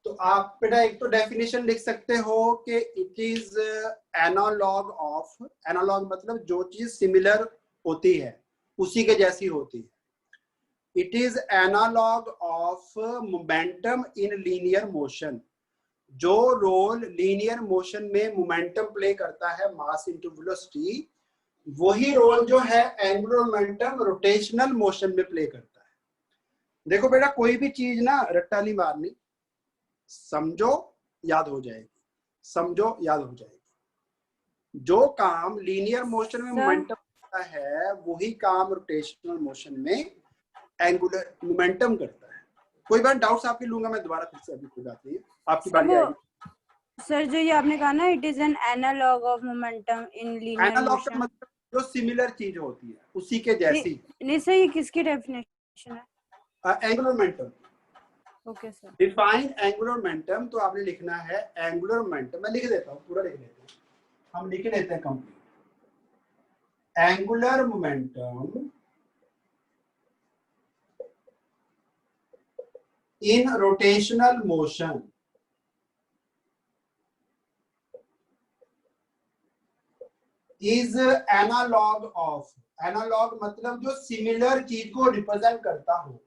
तो आप बेटा एक तो डेफिनेशन लिख सकते हो कि it is analog of, analog मतलब जो चीज सिमिलर होती है उसी के जैसी होती है। It is analog of momentum in linear motion. जो रोल लीनियर मोशन में मोमेंटम प्ले करता है मास इनटू वेलोसिटी, वही रोल जो है एंगुलर मोमेंटम रोटेशनल मोशन में प्ले करता है। देखो बेटा, कोई भी चीज ना रट्टा नहीं मारनी, समझो याद हो जाएगी, समझो याद हो जाएगी। जो काम लीनियर मोशन में मोमेंटम करता है वही काम रोटेशनल मोशन में एंगुलर मोमेंटम करता है। कोई बात डाउट्स आपके लूंगा मैं दोबारा फिर से, अभी कोई बात नहीं है, आपकी बारी आएगी।
सर जो ये आपने कहा ना, it is an analog of momentum in linear
analog का
मोशन,
मतलब जो सिमिलर चीज होती है उसी के जैसी।
नहीं सर, ये किसकी डेफिनेशन है?
Angular momentum.
Okay sir.
Define angular momentum, तो आपने लिखना है एंगुलर मोमेंटम, मैं लिख देता हूँ, पूरा लिख देता हूँ, हम लिख लेते हैं complete. Angular momentum in rotational motion is analog of, analog मतलब जो सिमिलर चीज को रिप्रेजेंट करता हो,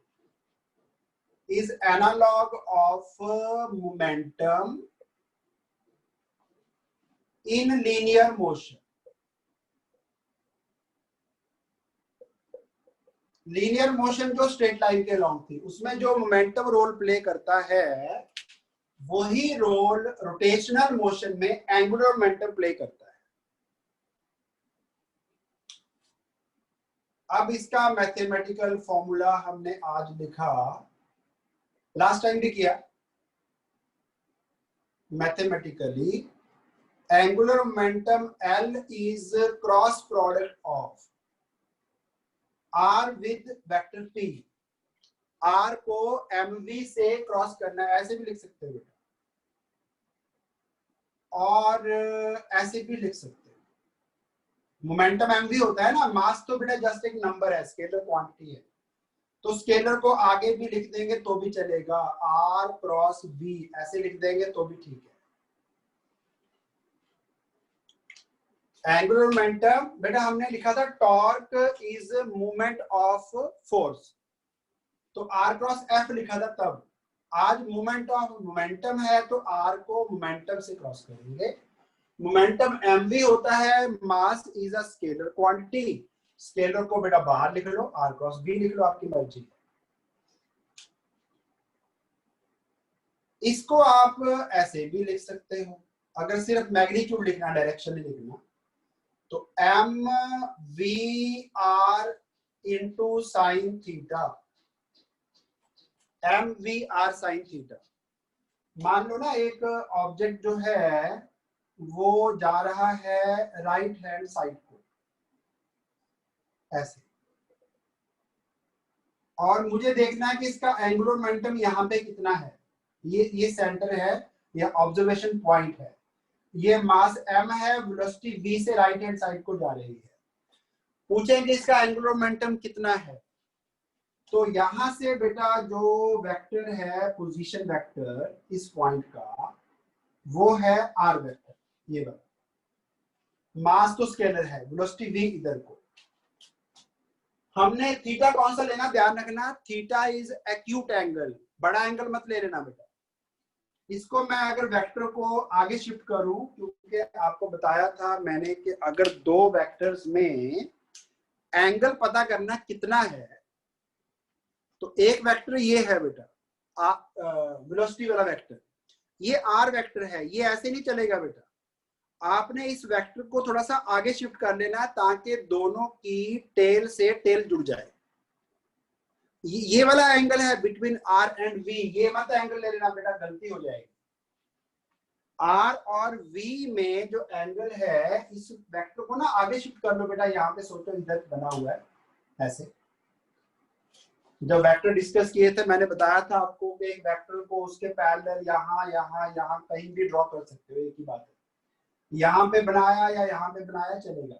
is analog of momentum in linear motion. Linear motion जो स्ट्रेट लाइन के अलोंग थी, उसमें जो मोमेंटम रोल प्ले करता है वही रोल रोटेशनल मोशन में एंगुलर मोमेंटम प्ले करता है। अब इसका मैथमेटिकल फॉर्मूला हमने आज लिखा, लास्ट टाइम भी किया। Mathematically angular momentum L is cross product of R with vector P। R को mv से क्रॉस करना है, ऐसे भी लिख सकते हो बेटा, और ऐसे भी लिख सकते हो। मोमेंटम mv होता है ना, मास तो बेटा जस्ट एक नंबर है, स्केलर क्वांटिटी है, तो स्केलर को आगे भी लिख देंगे तो भी चलेगा, R क्रॉस V ऐसे लिख देंगे तो भी ठीक है। एंगुलर मोमेंटम बेटा हमने लिखा था torque is movement of force, तो R क्रॉस F लिखा था तब। आज मूवमेंट ऑफ मोमेंटम है तो R को मोमेंटम से क्रॉस करेंगे। मोमेंटम mv होता है, mass is a scalar quantity, scalar को बेटा बाहर लिख लो, R क्रॉस V लिख लो, आपकी मर्जी। इसको आप ऐसे भी लिख सकते हो, अगर सिर्फ मैग्नीट्यूड लिखना, डायरेक्शन नहीं लिखना, तो mvr into sine theta, mvr sine theta. मान लो ना एक ऑब्जेक्ट जो है वो जा रहा है राइट हैंड साइड को ऐसे, और मुझे देखना है कि इसका एंगुलर मोमेंटम यहाँ पे कितना है। ये सेंटर है, ये ऑब्जर्वेशन पॉइंट है, ये मास m है, वेलोसिटी v से राइट हैंड साइड को जा रही है। पूछेंगे इसका एंगुलर मोमेंटम कितना है, तो यहां से बेटा जो वेक्टर है पोजीशन वेक्टर इस पॉइंट का वो है आर वेक्टर। ये बात, मास तो स्केलर है, वेलोसिटी v इधर को। हमने थीटा कौन सा लेना, ध्यान रखना, थीटा इज एक्यूट एंगल, बड़ा एंगल मत ले लेना बेटा। इसको मैं अगर वेक्टर को आगे शिफ्ट करूं, क्योंकि आपको बताया था मैंने कि अगर दो वेक्टर्स में एंगल पता करना कितना है, तो एक वेक्टर ये है बेटा वेलोसिटी वाला वेक्टर, ये आर वेक्टर है, ये ऐसे नहीं चलेगा बेटा। आपने इस वेक्टर को थोड़ा सा आगे शिफ्ट कर लेना ताकि दोनों की टेल से टेल जुड़ जाए। ये वाला एंगल है बिटवीन आर एंड वी, ये मत एंगल ले लेना बेटा, गलती हो जाएगी। आर और वी में जो एंगल है, इस वेक्टर को ना आगे शिफ्ट कर लो बेटा। यहाँ पे सोचो इधर बना हुआ है ऐसे। जब वेक्टर डिस्कस किए थे मैंने बताया था आपको कि एक वेक्टर को उसके पैरेलल यहाँ यहाँ यहाँ कहीं भी ड्रॉ कर सकते हो, एक ही बात है। यहाँ पे बनाया या यहाँ पे बनाया चलेगा।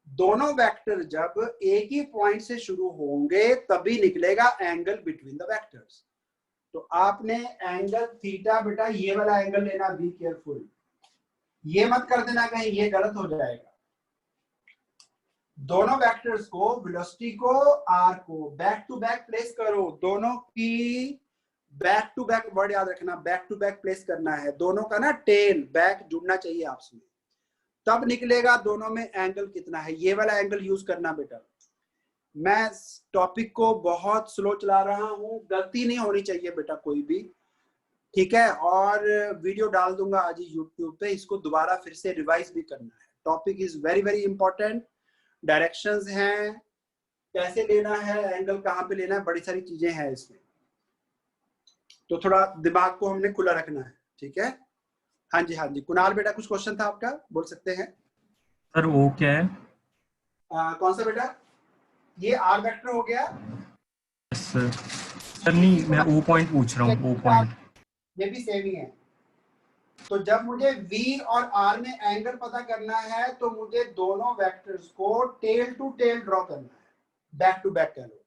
दोनों वेक्टर जब एक ही पॉइंट से शुरू होंगे तभी निकलेगा एंगल बिटवीन द वेक्टर्स। तो आपने एंगल थीटा बेटा ये वाला एंगल लेना, बी केयरफुल, ये मत कर देना कहीं ये गलत हो जाएगा। दोनों वेक्टर्स को, वेलोसिटी को, आर को बैक टू बैक प्लेस करो। दोनों की बैक टू बैक वर्ड याद रखना, बैक टू बैक प्लेस करना है। दोनों का ना टेल बैक जुड़ना चाहिए आपस में, तब निकलेगा दोनों में एंगल कितना है। ये वाला एंगल यूज करना बेटा। मैं टॉपिक को बहुत स्लो चला रहा हूँ, गलती नहीं होनी चाहिए बेटा कोई भी, ठीक है। और वीडियो डाल दूंगा आज यूट्यूब पे, इसको दोबारा फिर से रिवाइज भी करना है। Topic is very very important. Directions हैं, कैसे लेना है, एंगल कहाँ पे लेना है, बड़ी सारी चीजें हैं इसमें। तो थोड़ा दिमाग को हमने खुला रखना है, ठीक है। हाँ जी, हाँ जी कुणाल बेटा कुछ क्वेश्चन था आपका, बोल सकते हैं।
सर वो क्या है?
कौन सा बेटा? ये आर वेक्टर हो गया।
सर नहीं, मैं वो पॉइंट पूछ रहा हूँ, वो पॉइंट।
ये भी सेम ही है। तो जब मुझे V और R में एंगल पता करना है तो मुझे दोनों वेक्टर्स को टेल टू टेल ड्रॉ करना है, बैक टू बैक करो,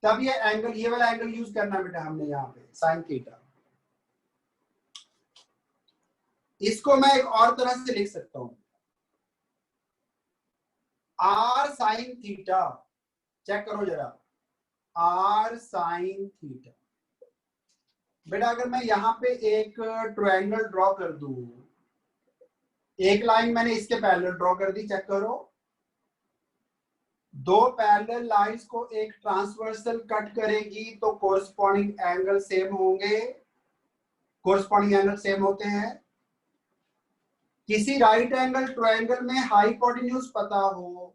तब ये एंगल, ये वाला एंगल यूज करना बेटा हमने यहाँ पे साइन थीटा। इसको मैं एक और तरह से लिख सकता हूं, R साइन थीटा। चेक करो जरा, R साइन थीटा। बेटा अगर मैं यहाँ पे एक ट्रायंगल ड्रॉ कर दूं, एक लाइन मैंने इसके पैरेलल ड्रॉ कर दी, चेक करो। दो पैरेलल लाइंस को एक ट्रांसवर्सल कट करेगी तो कोरस्पॉन्डिंग एंगल सेम होंगे, कोरस्पॉन्डिंग एंगल सेम होते हैं। किसी राइट एंगल ट्रायंगल में हाइपोटेन्यूज पता हो,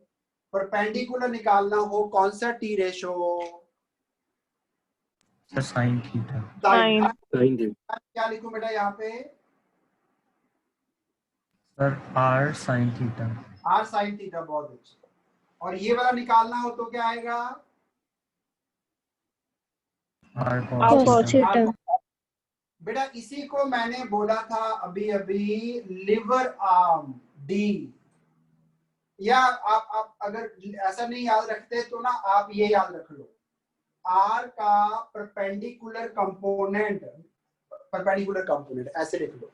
परपेंडिकुलर निकालना हो, कौन सा T ratio?
Sine theta.
Sine.
क्या लिखूं बेटा यहाँ पे?
Sir r sine theta.
R sine theta, बहुत अच्छा। और ये वाला निकालना हो तो क्या आएगा?
R
Cos
cos theta.
theta.
बेटा इसी को मैंने बोला था अभी अभी, लिवर आर्म डी। या आप अगर ऐसा नहीं याद रखते तो ना आप ये याद रख लो, आर का परपेंडिकुलर कंपोनेंट, परपेंडिकुलर कंपोनेंट ऐसे लिख लो।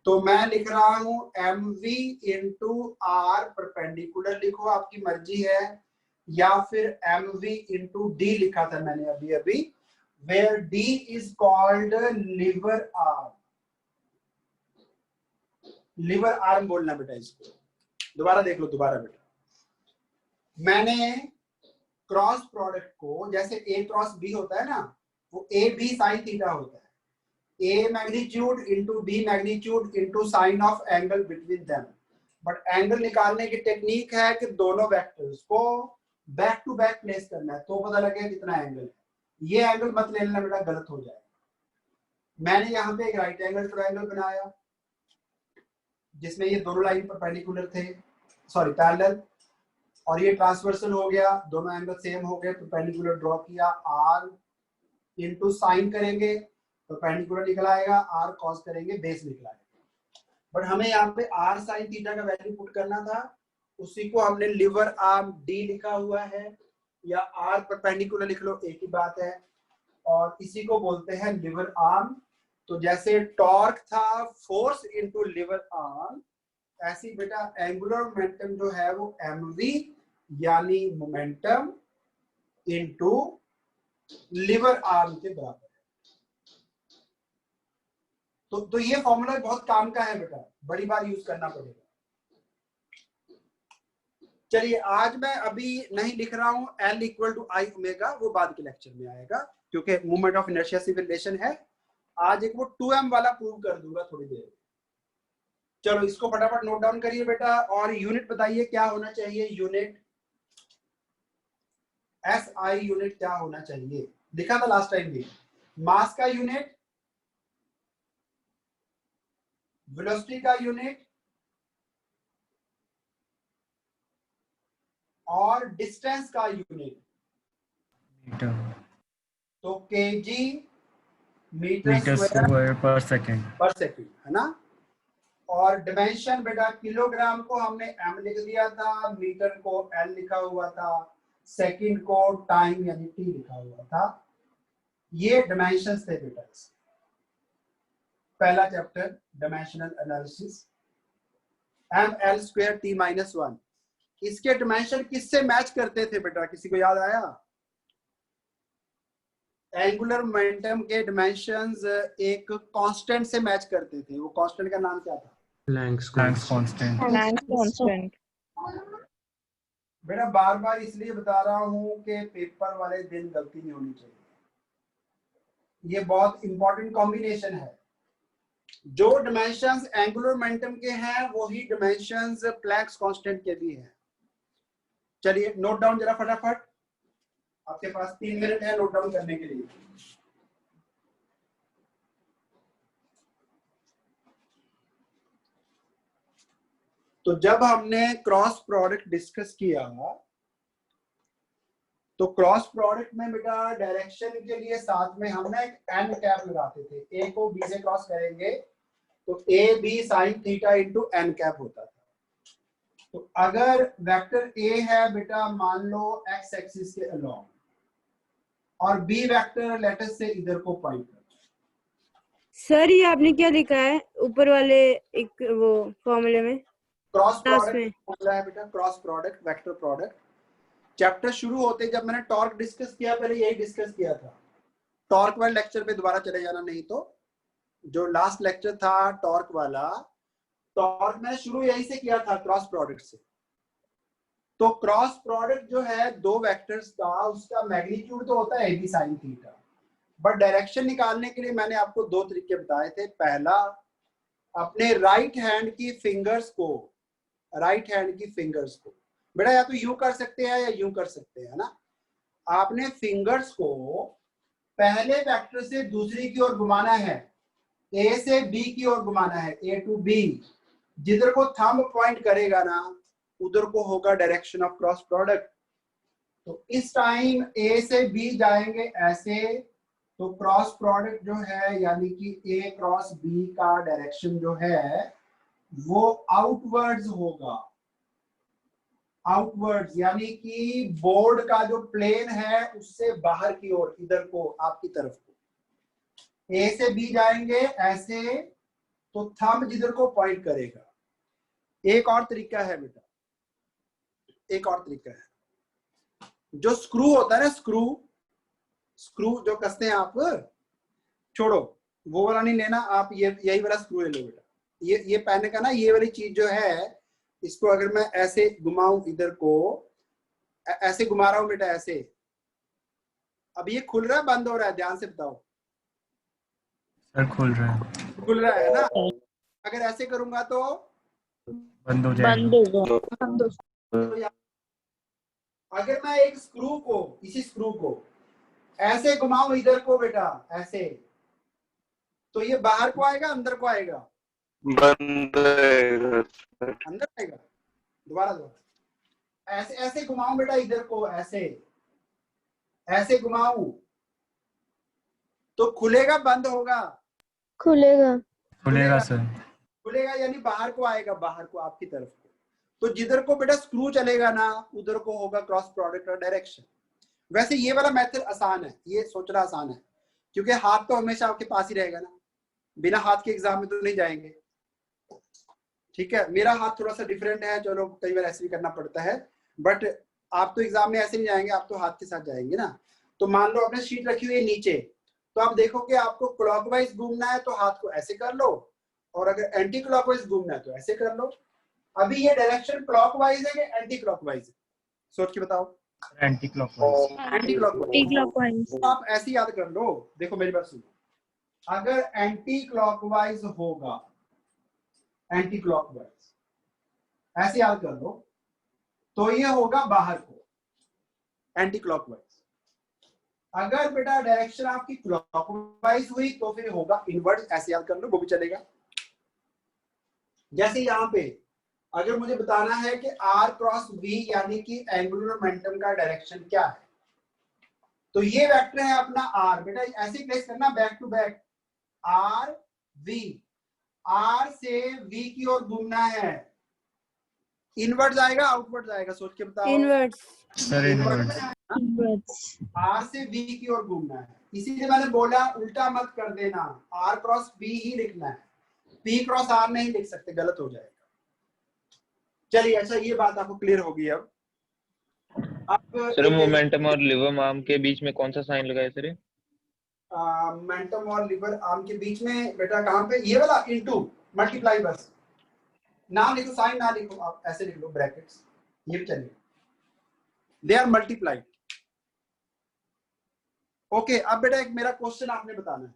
तो मैं लिख रहा हूं mv इंटू आर परपेंडिकुलर, लिखो आपकी मर्जी है, या फिर mv इंटू डी लिखा था मैंने अभी अभी, where d is called liver arm। Liver arm बोलना बेटा इसको। दोबारा देख लो, दोबारा बेटा। मैंने क्रॉस प्रोडक्ट को, जैसे a क्रॉस b होता है ना, वो a b साइन थीटा होता है। a magnitude into b magnitude into sine of angle between them. But angle निकालने की टेक्निक है कि दोनों वेक्टर्स को बैक टू बैक प्लेस करना है तो पता लगेगा कितना एंगल है। ये एंगल मत ले लेना बेटा, गलत हो जाएगा। मैंने यहाँ पे एक राइट एंगल ट्रायंगल बनाया जिसमें ये दोनों लाइन परपेंडिकुलर थे, सॉरी पैरेलल, और ये ट्रांसवर्सल हो गया, दोनों एंगल सेम हो गए, परपेंडिकुलर ड्रॉ किया, आर इंटू साइन करेंगे परपेंडिकुलर निकल आएगा, आर कॉस करेंगे बेस निकल आएगा। बट हमें यहाँ पे आर साइन थीटा का वैल्यू पुट करना था, उसी को हमने लिवर आर्म डी लिखा हुआ है, या आर परपेंडिकुलर लिख लो, एक ही बात है। और इसी को बोलते हैं लिवर आर्म। तो जैसे टॉर्क था फोर्स इनटू लिवर आर्म, ऐसी बेटा एंगुलर मोमेंटम जो है वो mv यानी मोमेंटम इनटू लिवर आर्म के बराबर है। तो ये फॉर्मूला बहुत काम का है बेटा, बड़ी बार यूज करना पड़ेगा। चलिए आज मैं अभी नहीं लिख रहा हूं L equal to I omega, वो बाद के लेक्चर में आएगा क्योंकि मूवमेंट ऑफ इनर्शिया से रिलेशन है। आज एक वो 2m वाला प्रूव कर दूंगा थोड़ी देर। चलो इसको फटाफट नोट डाउन करिए बेटा, और यूनिट बताइए क्या होना चाहिए। यूनिट SI यूनिट क्या होना चाहिए, लिखा था लास्ट टाइम भी। मास का यूनिट, वेलोसिटी का यूनिट और डिस्टेंस का यूनिट।
मीटर
तो केजी मीटर
मीटर स्क्वायर पर सेकंड
है ना। और डिमेंशन बेटा किलोग्राम को हमने m लिख दिया था, मीटर को L लिखा हुआ था, सेकंड को टाइम यानी t लिखा हुआ था। ये डिमेंशंस थे बेटा। पहला chapter dimensional analysis, ml square t minus 1। इसके डिमेंशन किससे मैच करते थे बेटा, किसी को याद आया? एंगुलर मोमेंटम के डिमेंशंस एक कांस्टेंट से मैच करते थे। वो कांस्टेंट का नाम क्या था?
Planck's constant.
बेटा बार बार इसलिए बता रहा हूं कि पेपर वाले दिन गलती नहीं होनी चाहिए। ये बहुत इंपॉर्टेंट कॉम्बिनेशन है। जो डिमेंशंस एंगुलर मोमेंटम के हैं वही डिमेंशंस प्लैंक्स कांस्टेंट के भी हैं। चलिए नोट डाउन जरा फटाफट, आपके पास 3 मिनट है नोट डाउन करने के लिए। तो जब हमने क्रॉस प्रोडक्ट डिस्कस किया तो क्रॉस प्रोडक्ट में बेटा डायरेक्शन के लिए साथ में हम ना एक एन कैप लगाते थे। ए को बी से क्रॉस करेंगे तो a b sine theta into n cap होता था। तो अगर वेक्टर ए है बेटा मान लो एक्स एक्सिस के अलोंग, और बी वेक्टर लेटस से इधर को पॉइंट कर।
सर ये आपने क्या लिखा है ऊपर वाले एक वो फॉर्मूले में?
क्रॉस
क्लास
प्रोडक्ट
में
फॉर्मूला है बेटा, cross product vector product. Chapter शुरू होते जब मैंने टॉर्क डिस्कस किया, पहले यही डिस्कस किया था। टॉर्क वाले लेक्चर पे दोबारा चले जाना, नहीं तो जो लास्ट लेक्चर था टॉर्क वाला, टॉर्क मैंने शुरू यही से किया था, क्रॉस प्रोडक्ट से। तो क्रॉस प्रोडक्ट जो है दो वेक्टर्स का, उसका मैग्नीट्यूड तो होता है a b sine theta, but direction निकालने के लिए मैंने आपको दो तरीके बताए थे। पहला, अपने राइट हैंड की फिंगर्स को बेटा या तो यूं कर सकते हैं या यूं कर सकते हैं ना। आपने फिंगर्स को पहले वेक्टर से दूसरी की ओर घुमाना है, ए से बी की ओर घुमाना है, ए टू बी। जिधर को थंब पॉइंट करेगा ना उधर को होगा डायरेक्शन ऑफ क्रॉस प्रोडक्ट। तो इस टाइम ए से बी जाएंगे ऐसे, तो क्रॉस प्रोडक्ट जो है यानी कि ए क्रॉस बी का डायरेक्शन जो है वो आउटवर्ड्स होगा। आउटवर्ड्स यानी कि बोर्ड का जो प्लेन है उससे बाहर की ओर, इधर को आपकी तरफ को। ए से बी जाएंगे ऐसे, तो थंब जिधर को पॉइंट करेगा। एक और तरीका है बेटा, एक और तरीका है, जो स्क्रू होता है ना, स्क्रू जो कसते हैं आप, छोड़ो वो वाला नहीं लेना आप, ये यही वाला स्क्रू ले लो बेटा। ये पहनने का ना, ये वाली चीज जो है, इसको अगर मैं ऐसे घुमाऊं, इधर को ऐसे घुमा रहा हूं बेटा, ऐसे। अब ये खुल रहा है बंद हो रहा है, ध्यान से बताओ।
सर खुल रहा
है ना। अगर ऐसे करूंगा तो
बंद हो जाएगा।
अगर मैं एक स्क्रू को, इसी स्क्रू को ऐसे घुमाऊं इधर को बेटा ऐसे, तो ये बाहर को आएगा अंदर को आएगा?
बंद
अंदर आएगा। दोबारा ऐसे ऐसे घुमाऊं बेटा इधर को, ऐसे घुमाऊं तो खुलेगा बंद होगा?
खुलेगा सर।
खुलेगा यानी बाहर को आएगा, बाहर को आपकी तरफ को। तो जिधर को बेटा स्क्रू चलेगा ना उधर को होगा क्रॉस प्रोडक्ट और डायरेक्शन। वैसे ये वाला मेथड आसान है, ये सोचना आसान है, क्योंकि हाथ तो हमेशा आपके पास ही रहेगा ना, बिना हाथ के एग्जाम में तो नहीं जाएंगे। ठीक है, मेरा हाथ थोड़ा सा डिफरेंट है, चलो कई बार ऐसे भी करना पड़ता है, बट आप तो एग्जाम में ऐसे नहीं जाएंगे, आप तो हाथ के साथ जाएंगे ना। तो मान लो आपने शीट रखी हुई है नीचे, तो आप देखो कि आपको क्लॉकवाइज घूमना है तो हाथ को ऐसे कर लो, और अगर एंटी क्लॉकवाइज घूमना है तो ऐसे कर लो। अभी ये डायरेक्शन क्लॉकवाइज है कि एंटी क्लॉकवाइज है, सोच के बताओ।
Anti clockwise.
Anti clockwise. तो आप ऐसे याद कर लो, देखो मेरी बात सुनो, अगर एंटी क्लॉकवाइज होगा, एंटी क्लॉकवाइज ऐसे याद कर लो, तो ये होगा बाहर को एंटी क्लॉकवाइज। अगर बेटा डायरेक्शन आपकी क्लॉकवाइज हुई तो फिर होगा इनवर्स, ऐसे याद कर लो, वो भी चलेगा। जैसे यहां पे अगर मुझे बताना है कि r क्रॉस v यानी कि एंगुलर मोमेंटम का डायरेक्शन क्या है, तो ये वेक्टर है अपना r, बेटा ऐसे प्लेस करना back to back, r v, r से v की ओर घूमना है, इनवर्ट आएगा आउटवर्ट आएगा, सोच के बताओ।
इनवर्ट्स।
Sir inward.
r से v की ओर घूमना है, इसीलिए मैंने बोला उल्टा मत कर देना, r क्रॉस v ही लिखना है, p क्रॉस r नहीं लिख सकते, गलत हो जाएगा। चलिए अच्छा, ये बात आपको क्लियर होगी। अब
सर मोमेंटम और लिवर आर्म के बीच में कौन सा साइन लगाए सर?
मोमेंटम और लिवर आर्म के बीच में बेटा कहां पे, ये वाला इनटू मल्टीप्लाई, बस नाम लिखो, साइन ना लिखो, आप ऐसे लिख लो ब्रैकेट्स, ये भी चलेगा, दे आर मल्टीप्लाइड। ओके, अब बेटा एक मेरा क्वेश्चन आपने बताना है,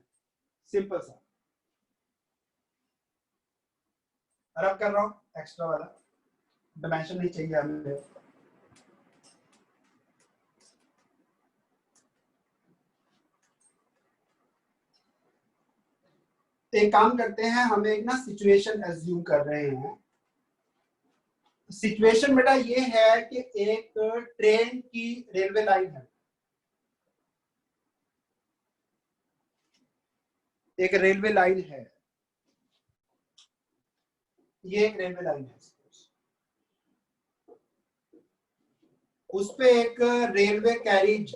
सिंपल सा, रब कर रहा हूं, एक्स्ट्रा वाला डिमेंशन नहीं चाहिए हमें। एक काम करते हैं, हम एक ना सिचुएशन एज्यूम कर रहे हैं। सिचुएशन बेटा ये है कि एक ट्रेन की रेलवे लाइन है, एक रेलवे लाइन है, ये एक रेलवे लाइन है, उस पे एक रेलवे कैरिज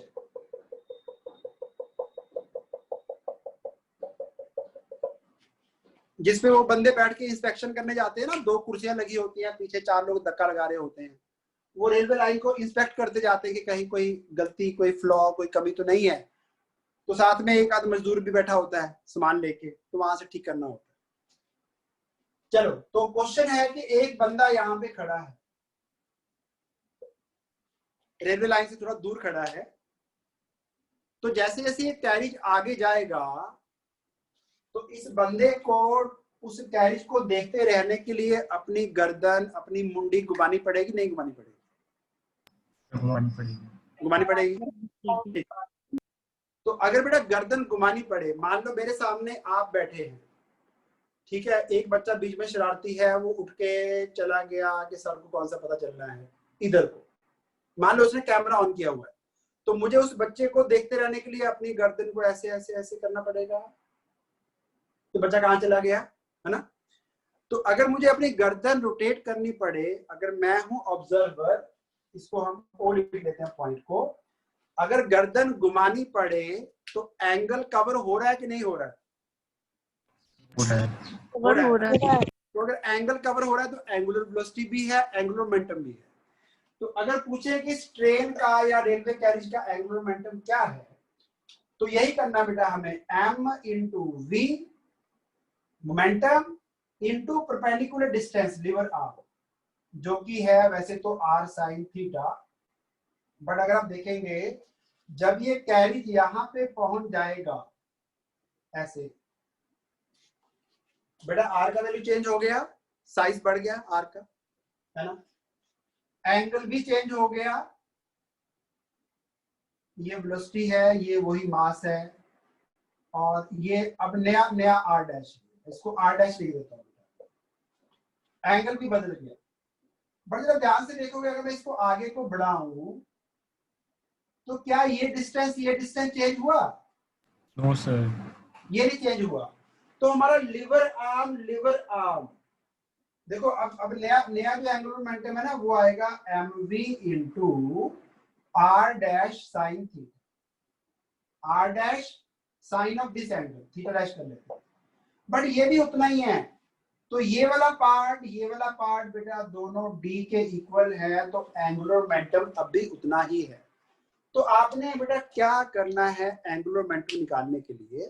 जिसपे वो बंदे बैठ के इंस्पेक्शन करने जाते हैं ना, 2 कुर्सियां लगी होती हैं, पीछे 4 लोग धक्का लगा रहे होते हैं, वो रेलवे लाइन को इंस्पेक्ट करते जाते हैं कि कहीं कोई गलती, कोई फ्लॉ, कोई कमी तो नहीं है। तो साथ में एक आध मजदूर भी बैठा होता है सामान लेके, तो वहां से ठीक करना होता है। चलो, तो क्वेश्चन है कि एक बंदा यहाँ पे खड़ा है, रेलवे लाइन से थोड़ा दूर खड़ा है, तो जैसे जैसे ये कैरिज आगे जाएगा तो इस बंदे को उस कैरिज को देखते रहने के लिए अपनी गर्दन, अपनी मुंडी घुमानी पड़ेगी, नहीं घुमानी पड़ेगी? घुमानी पड़ेगी। तो अगर बेटा गर्दन घुमानी पड़े, मान लो मेरे सामने आप बैठे हैं, ठीक है, एक बच्चा बीच में शरारती है, वो उठ के चला गया कि सर को कौन सा पता चल रहा है इधर को, मान लो उसने कैमरा ऑन किया हुआ है, तो मुझे उस बच्चे को देखते रहने के लिए अपनी गर्दन को ऐसे ऐसे ऐसे करना पड़ेगा, तो बच्चा कहाँ चला गया, है ना। तो अगर मुझे अपनी गर्दन रोटेट करनी पड़े, अगर मैं हूं ऑब्जर्वर, इसको हम ओ लिख लेते हैं पॉइंट को, अगर गर्दन घुमानी पड़े तो एंगल कवर हो रहा है कि नहीं हो रहा है? हो रहा है। तो अगर एंगल कवर हो रहा है तो एंगुलर वेलोसिटी भी है, एंगुलर मोमेंटम भी है। तो अगर पूछे कि इस ट्रेन का या रेलवे कैरिज का एंगुलर मोमेंटम क्या है, तो यही करना बेटा हमें, m into v momentum into perpendicular distance liver arm, जो कि है वैसे तो r sin थीटा, बट अगर आप देखेंगे जब ये कैरिज यहां पे पहुंच जाएगा ऐसे, बेटा r का वैल्यू चेंज हो गया, साइज बढ़ गया r का, है ना, एंगल भी चेंज हो गया, ये वेलोसिटी है, ये वही मास है, और ये अब नया नया r डैश, इसको r डैश लिख देता हूं, एंगल भी बदल गया। बट जब ध्यान से देखोगे, अगर मैं इसको आगे को बढ़ाऊं तो क्या ये डिस्टेंस चेंज हुआ?
नो सर,
ये नहीं चेंज हुआ। तो हमारा लिवर आर्म देखो, अब नया जो एंगुलर मोमेंटम है ना, वो आएगा mv into r dash sine theta, r dash sine of this angle, theta dash कर लेते हैं, बट ये भी उतना ही है। तो ये वाला पार्ट बेटा दोनों d के इक्वल है, तो एंगुलर मोमेंटम अब भी उतना ही है। तो आपने बेटा क्या करना है एंगुलर मोमेंटम निकालने के लिए,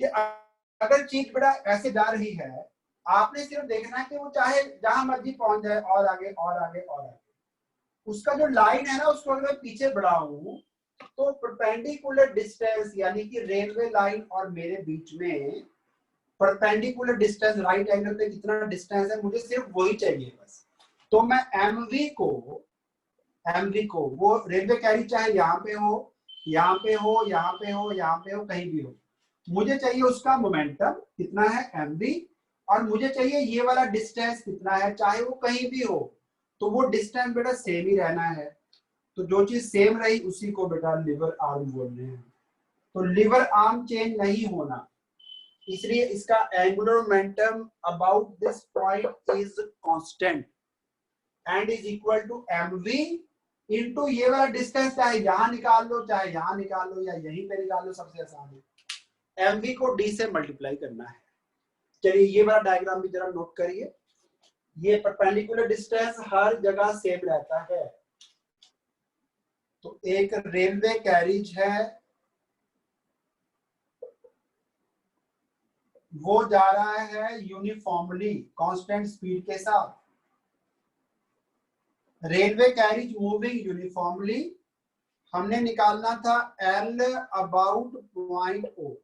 कि अगर चीज बेटा ऐसे जा रही है, आपने सिर्फ देखना है कि वो चाहे जहां मर्जी पहुंच जाए, और आगे और आगे और आगे, उसका जो लाइन है ना उसको अगर मैं पीछे बढ़ाऊं तो परपेंडिकुलर डिस्टेंस, यानी कि रेलवे लाइन और मेरे बीच में परपेंडिकुलर डिस्टेंस राइट एंगल पे कितना डिस्टेंस है, मुझे सिर्फ वही चाहिए बस। तो मैं एमवी को वो रेलवे कैरी चाहे यहाँ पे हो, यहाँ पे हो, यहाँ पे हो, यहाँ पे हो, कहीं भी हो, मुझे चाहिए उसका मोमेंटम कितना है mv, और मुझे चाहिए ये वाला डिस्टेंस कितना है, चाहे वो कहीं भी हो, तो वो डिस्टेंस बेटा सेम ही रहना है। तो जो चीज सेम रही उसी को बेटा लीवर आर्म बोलते हैं। तो लीवर आर्म चेंज नहीं होना, इसलिए इसका angular momentum about this point is constant and is equal to mv into ये वाला डिस्टेंस, चाहे यहां निकाल लो, चाहे यहां निकाल लो, या यहीं पे निकाल लो, सबसे आसान है mv को d से मल्टीप्लाई करना है। चलिए ये वाला डायग्राम भी जरा नोट करिए, ये परपेंडिकुलर डिस्टेंस हर जगह सेम रहता है। तो एक रेलवे कैरिज है, वो जा रहा है यूनिफॉर्मली कांस्टेंट स्पीड के साथ। रेलवे कैरिज मूविंग यूनिफॉर्मली, हमने निकालना था L अबाउट पॉइंट O,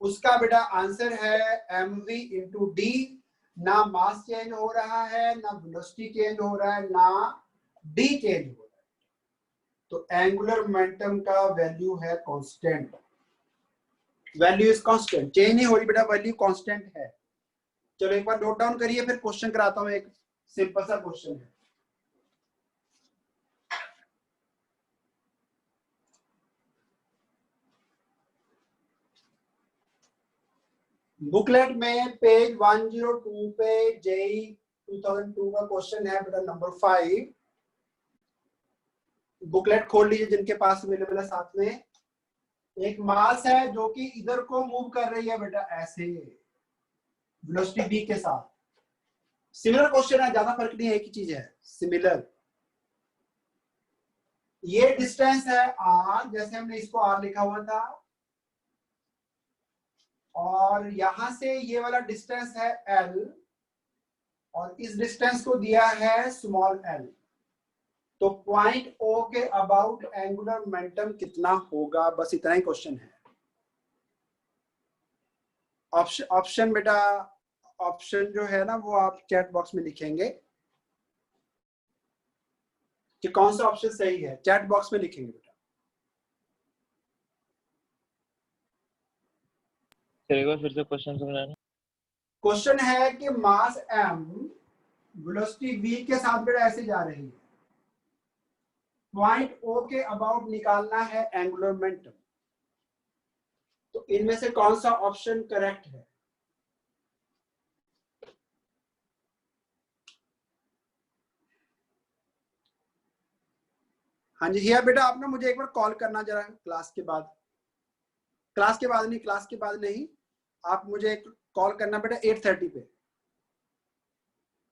उसका बेटा आंसर है mv इंटू डी। ना मास चेंज हो रहा है, ना वेलोसिटी चेंज हो रहा है, ना d चेंज हो रहा है, तो एंगुलर मोमेंटम का वैल्यू है constant, value is constant, change नहीं हो रही बेटा, वैल्यू कांस्टेंट है। चलो एक बार नोट डाउन करिए, फिर क्वेश्चन कराता हूं, एक सिंपल सा क्वेश्चन है। बुकलेट में पेज 102 पे जेई 2002 का क्वेश्चन है बेटा नंबर 5। बुकलेट खोल लीजिए जिनके पास अवेलेबल है। साथ में एक मास है जो कि इधर को मूव कर रही है बेटा ऐसे, वेलोसिटी v के साथ। सिमिलर क्वेश्चन है, ज्यादा फर्क नहीं है, एक ही चीज है, सिमिलर। ये डिस्टेंस है r, जैसे हमने इसको r लिखा हुआ था, और यहां से ये वाला डिस्टेंस है l, और इस डिस्टेंस को दिया है स्मॉल l। तो पॉइंट O के अबाउट एंगुलर मोमेंटम कितना होगा, बस इतना ही क्वेश्चन है। ऑप्शन बेटा, ऑप्शन जो है ना वो आप चैट बॉक्स में लिखेंगे कि कौन सा ऑप्शन सही है, चैट बॉक्स में लिखेंगे बेटा।
चलेगा, फिर से क्वेश्चन समझाना।
क्वेश्चन है कि मास m वेलोसिटी v के साथ बेटा ऐसे जा रही है, पॉइंट O के अबाउट निकालना है एंगुलर मोमेंटम। तो इनमें से कौन सा ऑप्शन करेक्ट है? हाँ जी हिया बेटा, आप ना मुझे एक बार कॉल करना जरा क्लास के बाद, क्लास के बाद नहीं, आप मुझे एक कॉल करना बेटा 8:30 पे।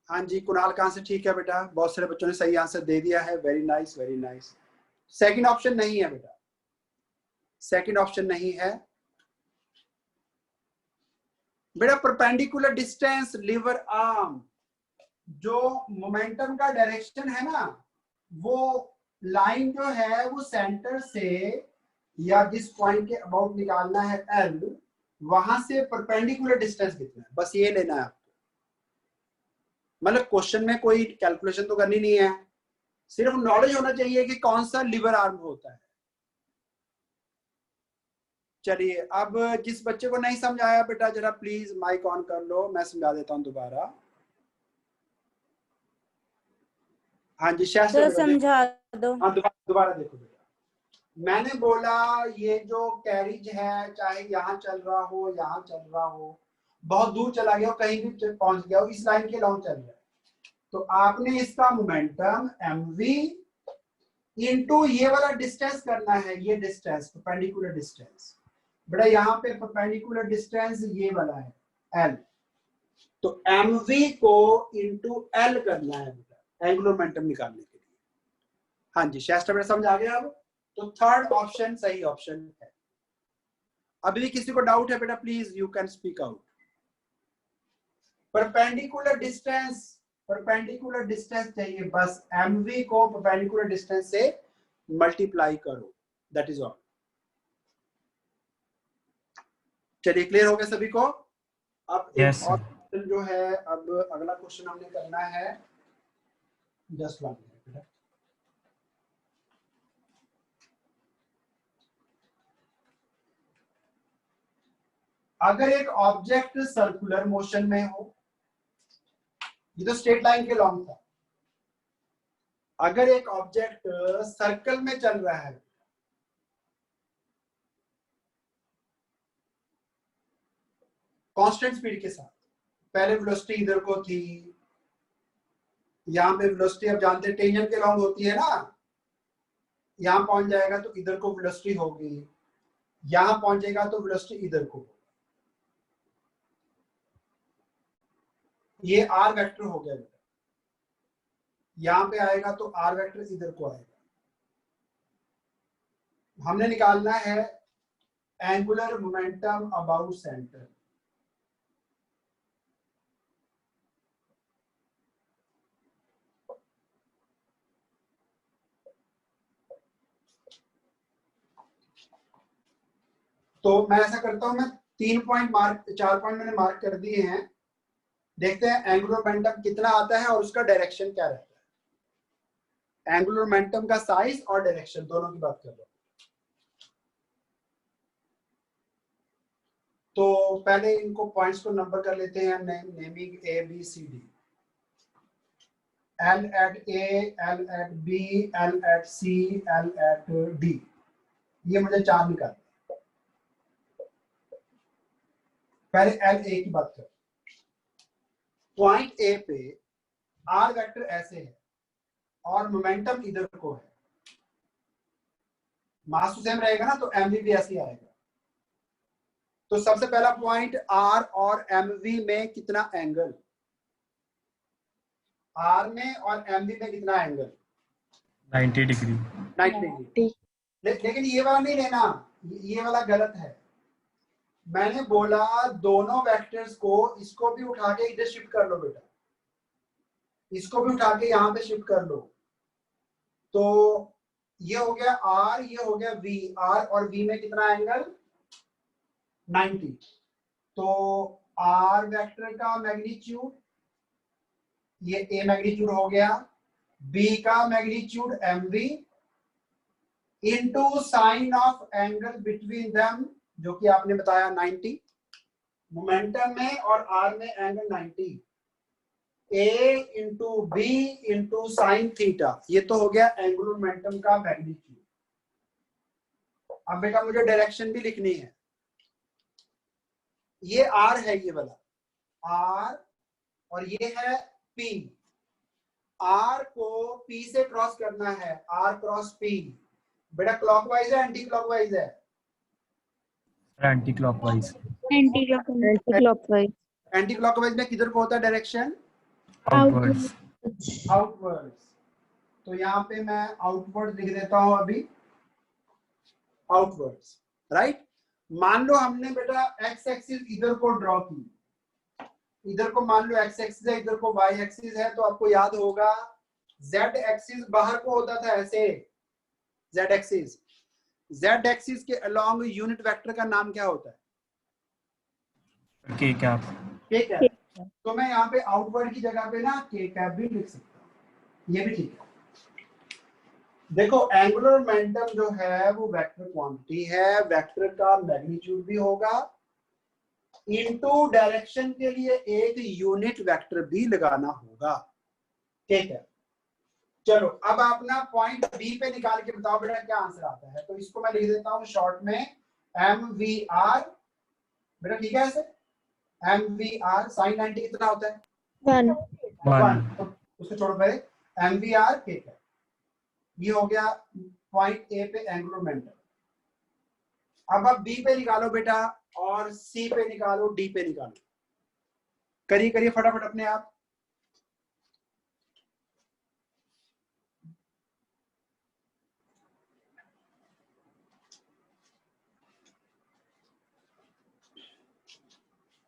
हाँ जी कुणाल कहाँ से, ठीक है बेटा, बहुत सारे बच्चों ने सही आंसर दे दिया है, very nice very nice. Second option नहीं है बेटा, सेकंड ऑप्शन नहीं है बेटा। परपेंडिकुलर डिस्टेंस लीवर आर्म, जो मोमेंटम का डायरेक्शन है ना, वो लाइन जो है वो सेंटर से या जिस पॉइंट के अबाउट निकालना है L, वहां से परपेंडिकुलर डिस्टेंस कितना है, बस ये लेना है आपको। मतलब क्वेश्चन में कोई कैलकुलेशन तो करनी नहीं है, सिर्फ नॉलेज होना चाहिए कि कौन सा लीवर आर्म होता है। चलिए अब जिस बच्चे को नहीं समझ आया बेटा जरा प्लीज माइक ऑन कर लो, मैं समझा देता हूं दोबारा। हाँ जी शायद
सर समझा दो।
हाँ दोबारा देखो बेटा, मैंने बोला ये जो कैरिज है चाहे यहाँ चल रहा हो, यहाँ चल रहा हो, बहुत दूर चला गया हो, कहीं भी पहुंच गया हो, इस लाइन के लॉन्ग चल रहा है, तो आपने इसका मोमेंटम mv इनटू ये वाला डिस्टेंस करना है, ये डिस्टेंस परपेंडिकुलर डिस्टेंस। बेटा यहाँ पे परपेंडिकुलर डिस्टेंस ये वाला है l, तो mv को इनटू l करना है बेटा एंगुलर मोमेंटम निकालने के लिए। हाँ जी शास्त्र बेटा समझ आ गया अब? तो थर्ड ऑप्शन सही ऑप्शन है। अभी भी किसी को डाउट है बेटा please you can speak out. Perpendicular distance चाहिए, बस mv को परपेंडिकुलर डिस्टेंस से मल्टीप्लाई करो, दैट इज ऑल। चलिए क्लियर हो गया सभी को? अब
Yes,
एक और क्वेश्चन जो है, अब अगला क्वेश्चन हमने करना है, जस्ट 1 मिनट। अगर एक ऑब्जेक्ट सर्कुलर मोशन में हो, ये तो स्ट्रेट लाइन के लॉन्ग था, अगर एक ऑब्जेक्ट सर्कल में चल रहा है कांस्टेंट स्पीड के साथ, पहले वेलोसिटी इधर को थी, यहां पे वेलोसिटी आप जानते हैं टेंजेंट के लॉन्ग होती है ना, यहां पहुंच जाएगा तो इधर को वेलोसिटी होगी, यहां पहुंचेगा तो वेलोसिटी इधर को, ये आर वेक्टर हो गया बेटा, यहां पे आएगा तो आर वेक्टर इधर को आएगा। हमने निकालना है एंगुलर मोमेंटम अबाउट सेंटर। तो मैं ऐसा करता हूं, मैं 4 पॉइंट मैंने मार्क कर दिए हैं, देखते हैं एंगुलर मोमेंटम कितना आता है और उसका डायरेक्शन क्या रहता है। एंगुलर मोमेंटम का साइज और डायरेक्शन दोनों की बात कर रहा हूं। तो पहले इनको पॉइंट्स को नंबर कर लेते हैं, naming A B C D, L at A, L at B, L at C, L at D, ये मुझे 4 निकालना। पहले एल ए की बात करें, पॉइंट ए पे आर वेक्टर ऐसे है और मोमेंटम इधर को है, मास तो सेम रहेगा ना, तो एमवी भी ऐसे ही आएगा। तो सबसे पहला पॉइंट आर और एमवी में कितना एंगल, आर में और एमवी में कितना एंगल,
90 डिग्री।
90 डिग्री। लेकिन ये वाला नहीं लेना, ये वाला गलत है। मैंने बोला दोनों वेक्टर्स को, इसको भी उठा के इधर शिफ्ट कर लो बेटा, इसको भी उठा के यहां पे शिफ्ट कर लो, तो ये हो गया आर, ये हो गया वी, आर और वी में कितना एंगल 90। तो आर वेक्टर का मैग्नीट्यूड, ये ए मैग्नीट्यूड हो गया, बी का magnitude mv into sine of angle between them, जो कि आपने बताया 90, मोमेंटम में और आर में angle 90, A into B into sine theta, ये तो हो गया एंगुलर मोमेंटम का मैग्नीट्यूड। अब बेटा मुझे डायरेक्शन भी लिखनी है, ये आर है, ये वाला आर, और ये है पी। आर को पी से क्रॉस करना है, आर क्रॉस पी। बेटा क्लॉकवाइज है एंटी क्लॉकवाइज है?
Anti clockwise.
Anti-clockwise.
Anti clockwise में किधर को होता है डायरेक्शन?
आउटवर्ड्स।
आउटवर्ड्स। तो यहाँ पे मैं आउटवर्ड लिख देता हूं अभी, आउटवर्ड्स, राइट। मान लो हमने बेटा एक्स एक्सिस इधर को ड्रॉ की, इधर को मान लो एक्स एक्सिस है, इधर को वाई एक्सिस है, तो आपको याद होगा जेड एक्सिस बाहर को होता था ऐसे, जेड एक्सिस। जेड एक्सिस के अलोंग यूनिट वेक्टर का नाम क्या होता है?
के कैप।
के कैप। तो मैं यहाँ पे आउटवर्ड की जगह पे ना के कैप भी लिख सकता हूँ, ये भी ठीक है। देखो एंगुलर मोमेंटम जो है वो वेक्टर क्वांटिटी है, वेक्टर का मैग्नीट्यूड भी होगा, इनटू डायरेक्शन के लिए एक यूनिट वेक्टर भी लगाना होगा, ठीक है। चलो अब अपना पॉइंट बी पे निकाल के बताओ बेटा क्या आंसर आता है। तो इसको मैं लिख देता हूं शॉर्ट में एम वी आर, बेटा ठीक है ऐसे, एम वी आर साइन 90 कितना होता है?
1.
1। उसको छोड़ो पहले, MVR के है, ये हो गया पॉइंट ए पे एंगुलर मोमेंटम। अब आप बी पे निकालो बेटा और सी पे निकालो, डी पे निकालो, करिए करिए फटाफट अपने आप।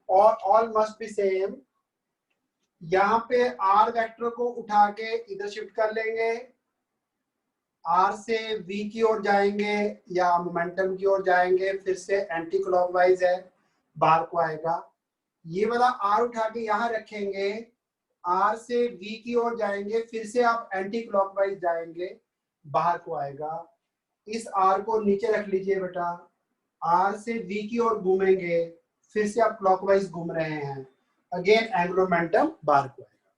और ऑल मस्ट बी सेम। यहां पे आर वेक्टर को उठा के इधर शिफ्ट कर लेंगे, आर से वी की ओर जाएंगे या मोमेंटम की ओर जाएंगे, फिर से एंटी क्लॉकवाइज है, बाहर को आएगा। ये वाला आर उठा के यहां रखेंगे, आर से वी की ओर जाएंगे, फिर से आप एंटी क्लॉकवाइज जाएंगे, बाहर को आएगा। इस आर को नीचे रख लीजिए बेटा, आर से वी की ओर घूमेंगे, फिर से आप क्लॉकवाइज घूम रहे हैं, अगेन एंगुलर मोमेंटम बाहर को आएगा।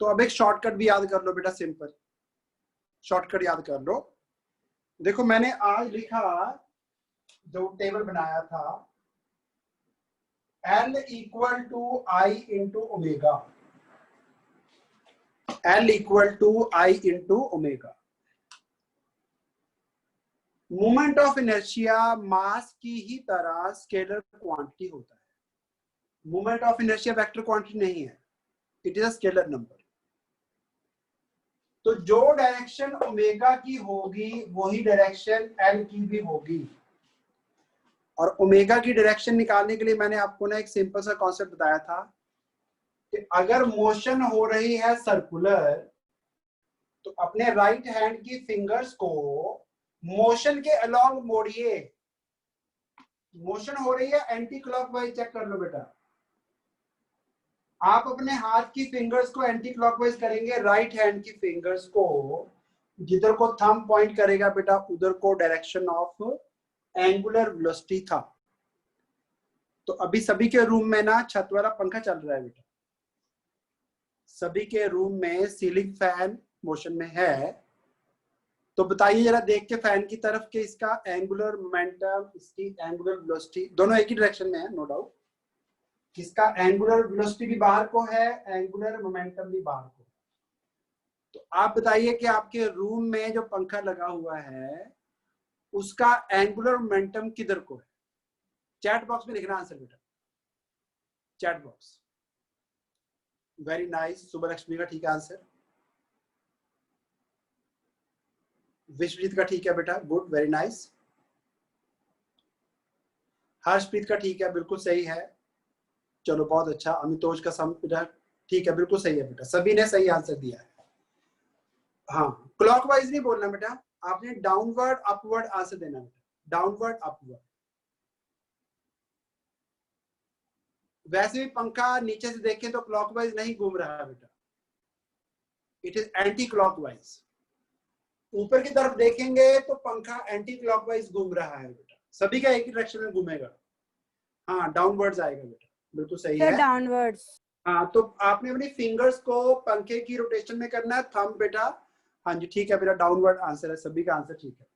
तो अब एक शॉर्टकट भी याद कर लो बेटा, सिंपल शॉर्टकट याद कर लो। देखो मैंने आज लिखा, जो टेबल बनाया था, L equal to I into omega, L equal to I into omega. Moment of inertia mass की ही तरह स्केलर क्वांटिटी होता है। Moment of inertia vector quantity नहीं है, it is a scalar number. तो जो डायरेक्शन ओमेगा की होगी वही डायरेक्शन एल की भी होगी। और ओमेगा की डायरेक्शन निकालने के लिए मैंने आपको ना एक सिंपल सा कॉन्सेप्ट बताया था कि अगर मोशन हो रही है सर्कुलर, तो अपने राइट हैंड की फिंगर्स को मोशन के अलोंग मोड़िए। मोशन हो रही है एंटी क्लॉकवाइज, चेक कर लो बेटा, आप अपने हाथ की फिंगर्स को एंटी क्लॉकवाइज करेंगे, राइट हैंड की फिंगर्स को जिधर को थंब पॉइंट करेगा बेटा उधर को डायरेक्शन ऑफ एंगुलर वेलोसिटी था। तो अभी सभी के रूम में ना छत वाला पंखा चल रहा है बेटा, सभी के रूम में सीलिंग फैन मोशन में है। तो बताइए जरा देख के फैन की तरफ के इसका एंगुलर मोमेंटम, इसकी एंगुलर वेलोसिटी दोनों एक ही डायरेक्शन में है, नो डाउट। इसका एंगुलर वेलोसिटी भी बाहर को है, एंगुलर मोमेंटम भी बाहर को है। तो आप बताइए कि आपके रूम में जो पंखा लगा हुआ है उसका एंगुलर मोमेंटम किधर को है? चैट बॉक्स में लिखना आंसर बेटा, चैट बॉक्स। वेरी नाइस, सुबह लक्ष्मी का ठीक है आंसर, विश्वजीत का ठीक है बेटा, गुड, वेरी नाइस। हर्षप्रीत का ठीक है, बिल्कुल सही है, चलो बहुत अच्छा। अमितोज का सम बेटा ठीक है, बिल्कुल सही है बेटा, सभी ने सही आंसर दिया है। हाँ, क्लॉकवाइज नहीं बोलना बेटा, आपने डाउनवर्ड अपवर्ड आंसर देना बेटा, डाउनवर्ड अपवर्ड। वैसे भी पंखा नीचे से देखें तो क्लॉकवाइज नहीं घूम रहा है बेटा, इट इज एंटी क्लॉकवाइज। ऊपर की तरफ देखेंगे तो पंखा एंटी क्लॉकवाइज घूम रहा है बेटा, सभी का एक ही डायरेक्शन में घूमेगा। हाँ, डाउनवर्ड्स आएगा बेटा, बिल्कुल सही है,
डाउनवर्ड्स।
हाँ, तो आपने अपनी फिंगर्स को पंखे की रोटेशन में करना है, थंब बेटा। हाँ जी ठीक है बेटा, डाउनवर्ड आंसर है, सभी का आंसर ठीक है,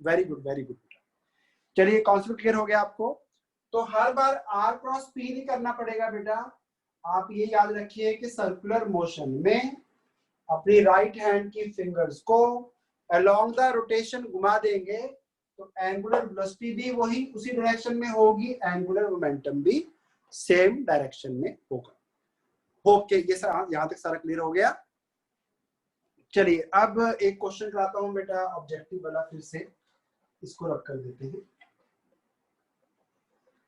वेरी गुड वेरी गुड बेटा। चलिए कॉन्सेप्ट क्लियर हो गया आपको। तो हर बार आर क्रॉस पी नहीं करना पड़ेगा बेटा, आप ये याद रखिए कि सर्कुलर मोशन में अपनी राइट हैंड की फिंगर्स को अलोंग द रोटेशन घुमा देंगे तो एंगुलर वेलोसिटी भी वही उसी डायरेक्शन में होगी, एंगुलर मोमेंटम भी सेम डायरेक्शन में होगा। होप के ये यहाँ तक सारा क्लियर हो गया। चलिए अब एक क्वेश्चन कराता हूं बेटा, ऑब्जेक्टिव वाला, फिर से इसको रख कर देते हैं।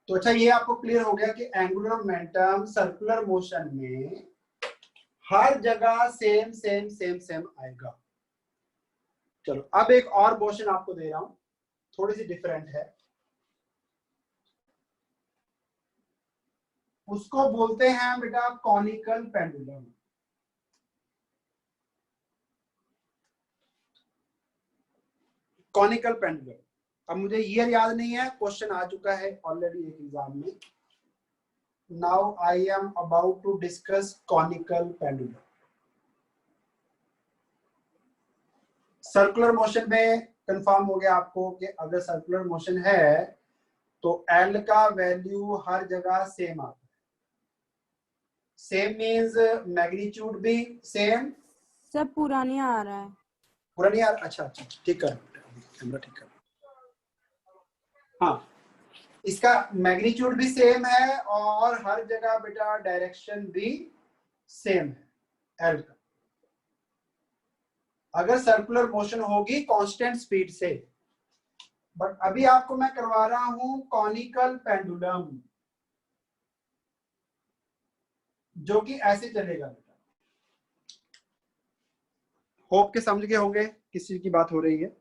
तो अच्छा, ये आपको क्लियर हो गया कि एंगुलर मोमेंटम सर्कुलर मोशन में हर जगह सेम सेम सेम सेम आएगा। चलो अब एक और मोशन आपको दे रहा हूं, थोड़ी सी डिफरेंट है, उसको बोलते हैं बेटा कॉनिकल पेंडुलम। कॉनिकल पेंडुलम, अब मुझे ईयर याद नहीं है, क्वेश्चन आ चुका है ऑलरेडी एक एग्जाम में। Now I am about to discuss conical pendulum. Circular motion में कंफर्म हो गया आपको कि अगर सर्कुलर मोशन है तो एल का वैल्यू हर जगह सेम आता है। सेम मीन्स मैग्नीट्यूड भी सेम।
सब पुरानी आ रहा है।
पूरा नहीं यार, अच्छा अच्छा ठीक कर, कैमरा ठीक कर। हाँ, इसका मैग्नीट्यूड भी सेम है और हर जगह बेटा डायरेक्शन भी सेम है एल का। अगर सर्कुलर मोशन होगी कांस्टेंट स्पीड से। बट अभी आपको मैं करवा रहा हूं कॉनिकल पेंडुलम, जो कि ऐसे चलेगा बेटा। होप के समझ गए होंगे किस चीज की बात हो रही है।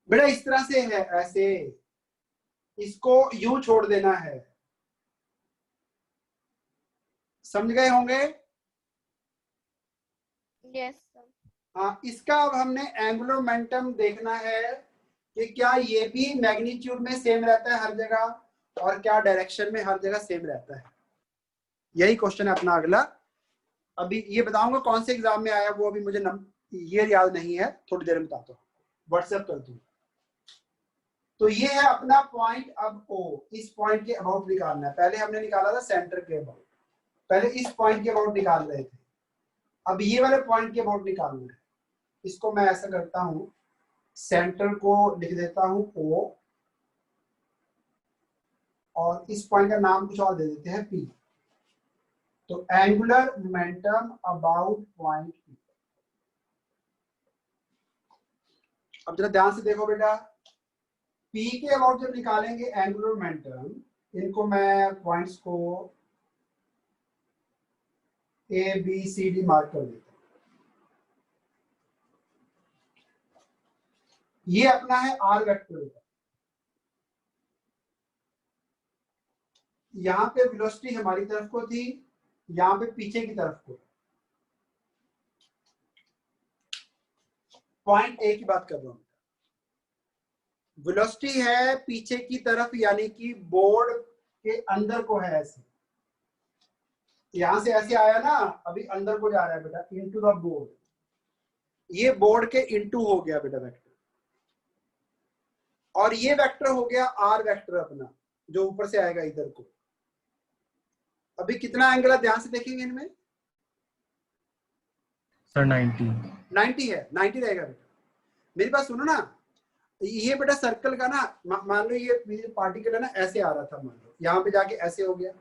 बेटा इस तरह से है, ऐसे इसको यूं छोड़ देना है, समझ गए होंगे।
Yes sir.
हाँ, इसका अब हमने एंगुलर मोमेंटम देखना है कि क्या ये भी मैग्नीट्यूड में सेम रहता है हर जगह और क्या डायरेक्शन में हर जगह सेम रहता है। यही क्वेश्चन है अपना अगला। अभी ये बताऊंगा कौन से एग्जाम में आया, वो अभी मुझे ये याद नहीं है, थोड़ी देर में बताता हूँ, व्हाट्सएप कर दूँ। तो ये है अपना पॉइंट। अब ओ, इस पॉइंट के अबाउट निकालना है। पहले हमने निकाला था सेंटर के अबाउट, पहले इस पॉइंट के अबाउट निकाल रहे थे, अब ये वाले पॉइंट के अबाउट निकालना है। इसको मैं ऐसा करता हूं, सेंटर को लिख देता हूं ओ, और इस पॉइंट का नाम कुछ और दे देते हैं पी। तो angular momentum about point P. अब जरा ध्यान से देखो बेटा, पी के अबाउट जब निकालेंगे एंगुलर मोमेंटम, इनको मैं पॉइंट्स को A B C D mark कर देता हूं। ये अपना है आर वेक्टर। यहां पे वेलोसिटी हमारी तरफ को थी, यहां पे पीछे की तरफ को। पॉइंट ए की बात कर रहा हूं, वेलोसिटी है पीछे की तरफ, यानी कि बोर्ड के अंदर को है। ऐसे यहां से ऐसे आया ना, अभी अंदर को जा रहा है बेटा, इनटू द बोर्ड। ये बोर्ड के इनटू हो गया बेटा वेक्टर, और ये वेक्टर हो गया आर वेक्टर अपना, जो ऊपर से आएगा इधर को। अभी कितना एंगल है ध्यान से देखेंगे इनमें।
सर 90
है, 90 रहेगा बेटा। मेरी बात सुनो ना, ये बेटा सर्कल का ना, मान लो ये पार्टिकल है ना, ऐसे आ रहा था, मान लो यहाँ पे जाके ऐसे हो गया।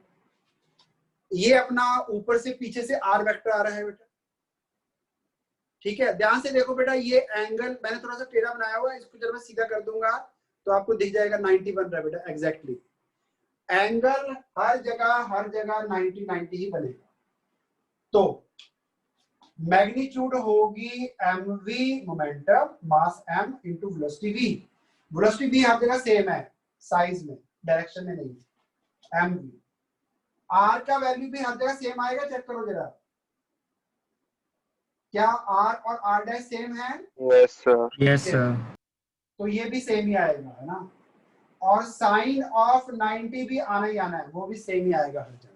ये अपना ऊपर से पीछे से आर वेक्टर आ रहा है बेटा, ठीक है। ध्यान से देखो बेटा, ये एंगल मैंने थोड़ा सा टेढ़ा बनाया हुआ है, इसको जब मैं सीधा कर दूंगा तो आपको दिख जाएगा 90 बन रहा है बेटा, एग्जैक्टली। एंगल हर जगह 90 ही बनेगा। तो मैग्नीट्यूड होगी mv momentum mass m into velocity v। Velocity v हर जगह सेम है, साइज में, डायरेक्शन में नहीं, mv। r का वैल्यू भी हर जगह सेम आएगा, चेक करो जरा, क्या r और r डैश सेम है?
Yes sir.
Yes sir.
तो ये भी सेम ही आएगा, है ना। और साइन ऑफ 90 भी आना ही आना है, वो भी सेम ही आएगा हर जगह।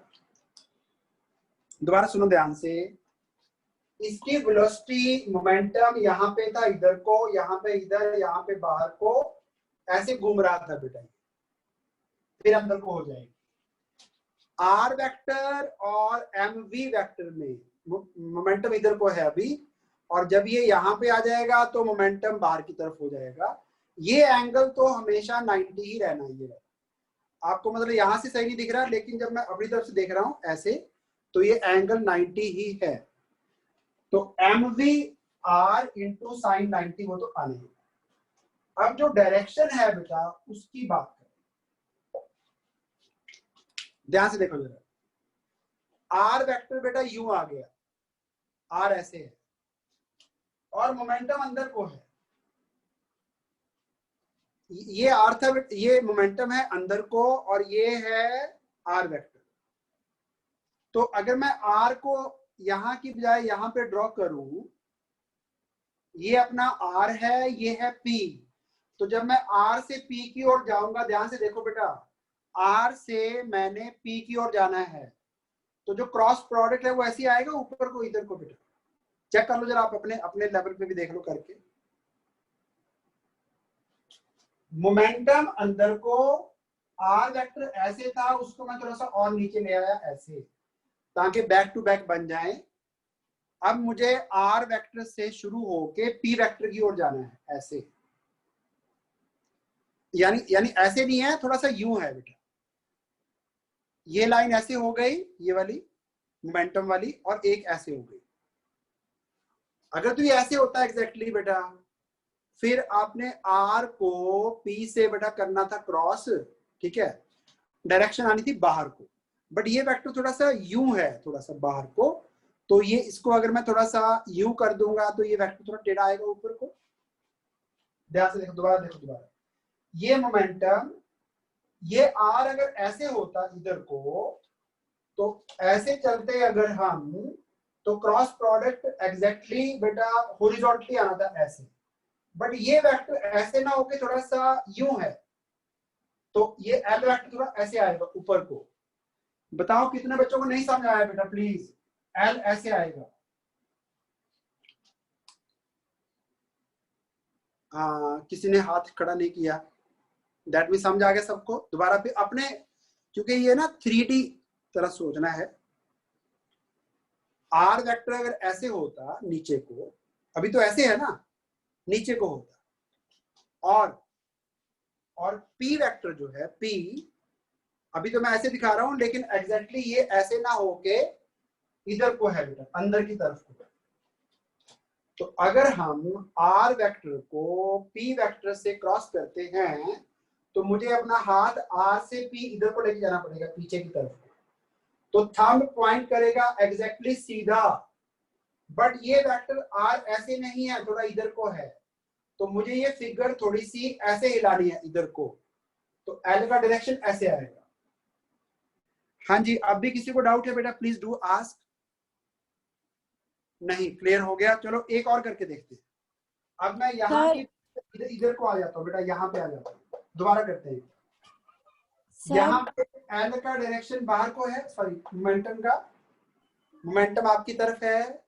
दोबारा सुनो ध्यान से, इसकी वेलोसिटी मोमेंटम यहाँ पे था इधर को, यहाँ पे इधर, यहाँ पे बाहर को, ऐसे घूम रहा था बेटा, फिर अंदर को हो जाएगी। आर वेक्टर और एम वी वेक्टर में मोमेंटम इधर को है अभी, और जब ये यहाँ पे आ जाएगा तो मोमेंटम बाहर की तरफ हो जाएगा। ये एंगल तो हमेशा 90 ही रहना है। ये आपको मतलब यहाँ से सही नहीं दिख रहा, लेकिन जब मैं अपनी तरफ से देख रहा हूँ ऐसे, तो ये एंगल 90 ही है। तो m v r into sine 90 वो तो आने। अब जो डायरेक्शन है बेटा उसकी बात करें, ध्यान से देखो जरा। आर वेक्टर बेटा यूं आ गया, आर ऐसे है और मोमेंटम अंदर को है। ये आर था, ये मोमेंटम है अंदर को, और ये है आर वेक्टर। तो अगर मैं आर को यहां की बजाय यहां पे ड्रॉ करूं, ये अपना आर है, ये है पी। तो जब मैं आर से पी की ओर जाऊंगा, ध्यान से देखो बेटा, आर से मैंने पी की ओर जाना है, तो जो क्रॉस प्रोडक्ट है वो ऐसे आएगा ऊपर को, इधर को बेटा, चेक कर लो जरा, आप अपने अपने लेवल पे भी देख लो करके। मोमेंटम अंदर को आर वेक्टर ऐसे था, उसको मैं थोड़ा सा और नीचे ले आया ऐसे, ताकि बैक टू बैक बन जाए। अब मुझे आर वेक्टर से शुरू होके पी वेक्टर की ओर जाना है ऐसे, यानी ऐसे नहीं है, थोड़ा सा यूं है बेटा। ये लाइन ऐसे हो गई, ये वाली मोमेंटम वाली, और एक ऐसे हो गई। अगर तो ये ऐसे होता है एग्जैक्टली बेटा, फिर आपने आर को पी से बेटा करना था क्रॉस, ठीक है, डायरेक्शन आनी थी बाहर को, बट ये वेक्टर थोड़ा सा यूं है, थोड़ा सा बाहर को, तो ये इसको अगर मैं थोड़ा सा यूं कर दूंगा तो ये वेक्टर थोड़ा टेढ़ा आएगा ऊपर को। ध्यान से देखो, दोबारा देखो, दोबारा ये मोमेंटम, ये आर अगर ऐसे होता इधर को, तो ऐसे चलते अगर हम, तो क्रॉस प्रोडक्ट एग्जैक्टली बेटा हॉरिजॉन्टली आना था ऐसे, बट ये वेक्टर ऐसे ना होके थोड़ा सा यूं है, तो ये एल वेक्टर थोड़ा ऐसे आएगा ऊपर को। बताओ कितने बच्चों को नहीं समझ आया बेटा, प्लीज। एल ऐसे आएगा, किसी ने हाथ खड़ा नहीं किया, दैट भी समझ आ गया सबको। दोबारा फिर अपने, क्योंकि ये ना 3D तरह सोचना है। आर वेक्टर अगर ऐसे होता नीचे को, अभी तो ऐसे है ना, नीचे को होता, और पी वेक्टर जो है पी, अभी तो मैं ऐसे दिखा रहा हूं, लेकिन एग्जैक्टली ये ऐसे ना होके इधर को है बेटा, अंदर की तरफ को। तो अगर हम आर वेक्टर को पी वेक्टर से क्रॉस करते हैं, तो मुझे अपना हाथ आर से पी इधर को लेके जाना पड़ेगा, पीछे की तरफ। तो थंब पॉइंट करेगा एग्जैक्टली सीधा, बट ये वेक्टर आर ऐसे नहीं है, थोड़ा इधर को है, तो मुझे ये फिगर थोड़ी सी ऐसे हिलानी है इधर को, तो एल का डायरेक्शन ऐसे आएगा। हाँ जी, अब भी किसी को डाउट है बेटा, प्लीज डू आस्क। नहीं, क्लियर हो गया। चलो एक और करके देखते हैं। अब मैं यहाँ की इधर को आ जाता हूँ बेटा, यहाँ पे आ जाता हूँ, दोबारा करते हैं। यहाँ पे एल का डायरेक्शन बाहर को है, सॉरी मोमेंटम का, मोमेंटम आपकी तरफ है।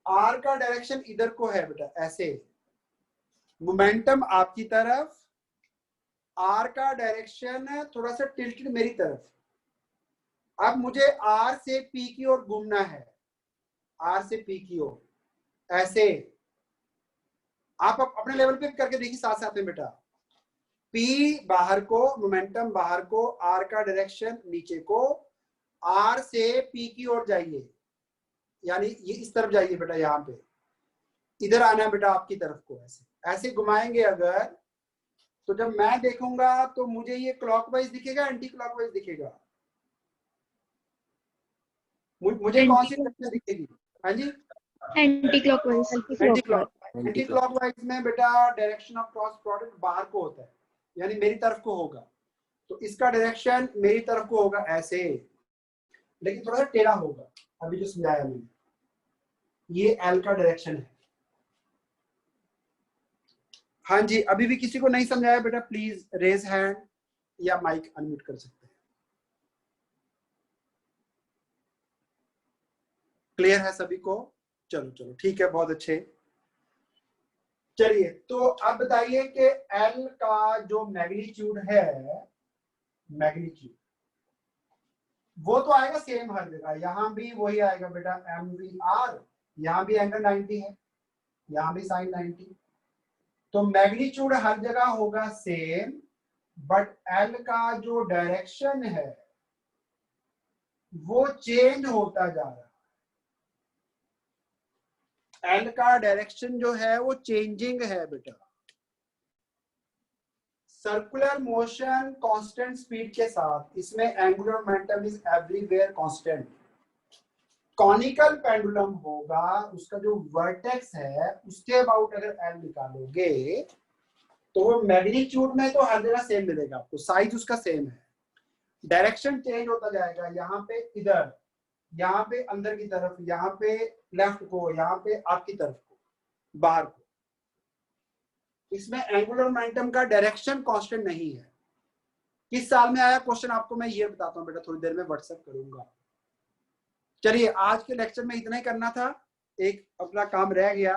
आर का डायरेक्शन इधर को है बेटा ऐसे, मोमेंटम आपकी तरफ, आर का डायरेक्शन थोड़ा सा टिल्टेड मेरी तरफ। अब मुझे आर से पी की ओर घूमना है, आर से पी की ओर ऐसे। आप अपने लेवल पे करके देखिए साथ साथ में बेटा। पी बाहर को, मोमेंटम बाहर को, आर का डायरेक्शन नीचे को, आर से पी की ओर जाइए, यानी ये इस तरफ जाइए बेटा, यहाँ पे इधर आना है बेटा आपकी तरफ को, ऐसे ऐसे घुमाएंगे अगर, तो जब मैं देखूंगा तो मुझे ये क्लॉकवाइज दिखेगा, एंटी क्लॉकवाइज दिखेगा? मुझे कौन सी डायरेक्शन दिखेगी? हाँ जी,
एंटी क्लॉकवाइज।
एंटी क्लॉकवाइज में बेटा डायरेक्शन ऑफ क्रॉस प्रोडक्ट बाहर को होता है, यानी मेरी तरफ को होगा, तो इसका डायरेक्शन मेरी तरफ को होगा ऐसे, लेकिन थोड़ा सा टेढ़ा होगा। अभी जो समझाया मैंने, ये एल का डायरेक्शन है। हाँ जी, अभी भी किसी को नहीं समझाया बेटा, प्लीज रेज हैंड या माइक अनम्यूट कर सकते हैं। क्लियर है सभी को? चलो चलो ठीक है, बहुत अच्छे। चलिए, तो अब बताइए कि एल का जो मैग्नीट्यूड है, मैग्नीट्यूड वो तो आएगा सेम हर जगह, यहां भी वही आएगा बेटा, एम वी आर। यहां भी एंगल 90 है, यहां भी साइन 90, तो मैग्नीट्यूड हर जगह होगा सेम, बट एल का जो डायरेक्शन है वो चेंज होता जा रहा है। एल का डायरेक्शन जो है वो चेंजिंग है बेटा। सर्कुलर मोशन कांस्टेंट स्पीड के साथ, इसमें angular momentum is everywhere constant. Conical pendulum होगा, उसका जो वर्टेक्स है उसके अबाउट अगर एल निकालोगे तो वो मैग्नीट्यूड में तो हर जगह सेम मिलेगा आपको, साइज उसका सेम है, डायरेक्शन चेंज होता जाएगा, यहाँ पे इधर, यहाँ पे अंदर की तरफ, यहाँ पे लेफ्ट को, यहाँ पे आपकी तरफ को, बाहर को। इसमें एंगुलर मोमेंटम का डायरेक्शन कांस्टेंट नहीं है। किस साल में आया क्वेश्चन आपको मैं ये बताता हूँ बेटा, थोड़ी देर में व्हाट्सएप करूंगा। चलिए आज के लेक्चर में इतना ही करना था, एक अपना काम रह गया,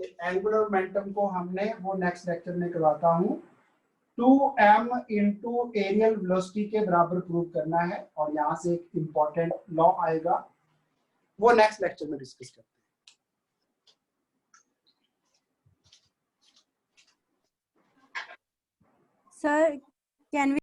एंगुलर मोमेंटम को हमने वो नेक्स्ट लेक्चर में करवाता हूँ। 2m इंटू एरियल वेलोसिटी के बराबर प्रूव करना है, और यहाँ से एक इंपॉर्टेंट लॉ आएगा, वो नेक्स्ट लेक्चर में डिस्कस करते हैं।
Sir, can we